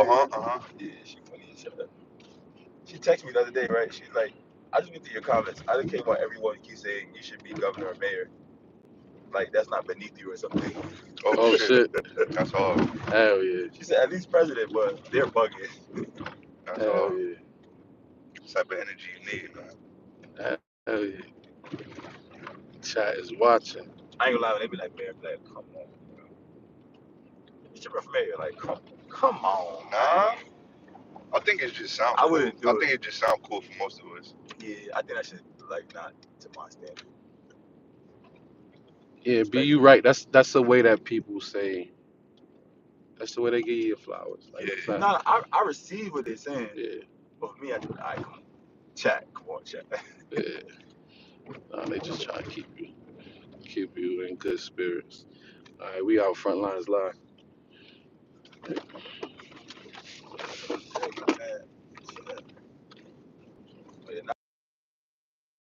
Yeah, she funny as shit. She texted me the other day, right? She's like, I just looked at your comments. I don't care about everyone keep saying you should be governor or mayor. Like that's not beneath you or something. Oh shit. That's all. Hell yeah. She said at least president, but they're bugging. That's Hell all. yeah. Type of energy you need, man. Hell yeah. Chat is watching. I ain't gonna lie, when they be like, mayor, be like, come on, bro. You should run for mayor, like, come on. Nah. I think it just sound I cool. wouldn't do I it. think it just sound cool for most of us. Yeah, I think I should like not to my standard. Yeah, be you right. That's the way that people say. That's the way they give you your flowers. Like, it's not, Nah, I receive what they're saying, yeah, but for me, I do. Alright, come on, chat, yeah. Nah, they just trying to keep you in good spirits. All right, we out Frontlines live.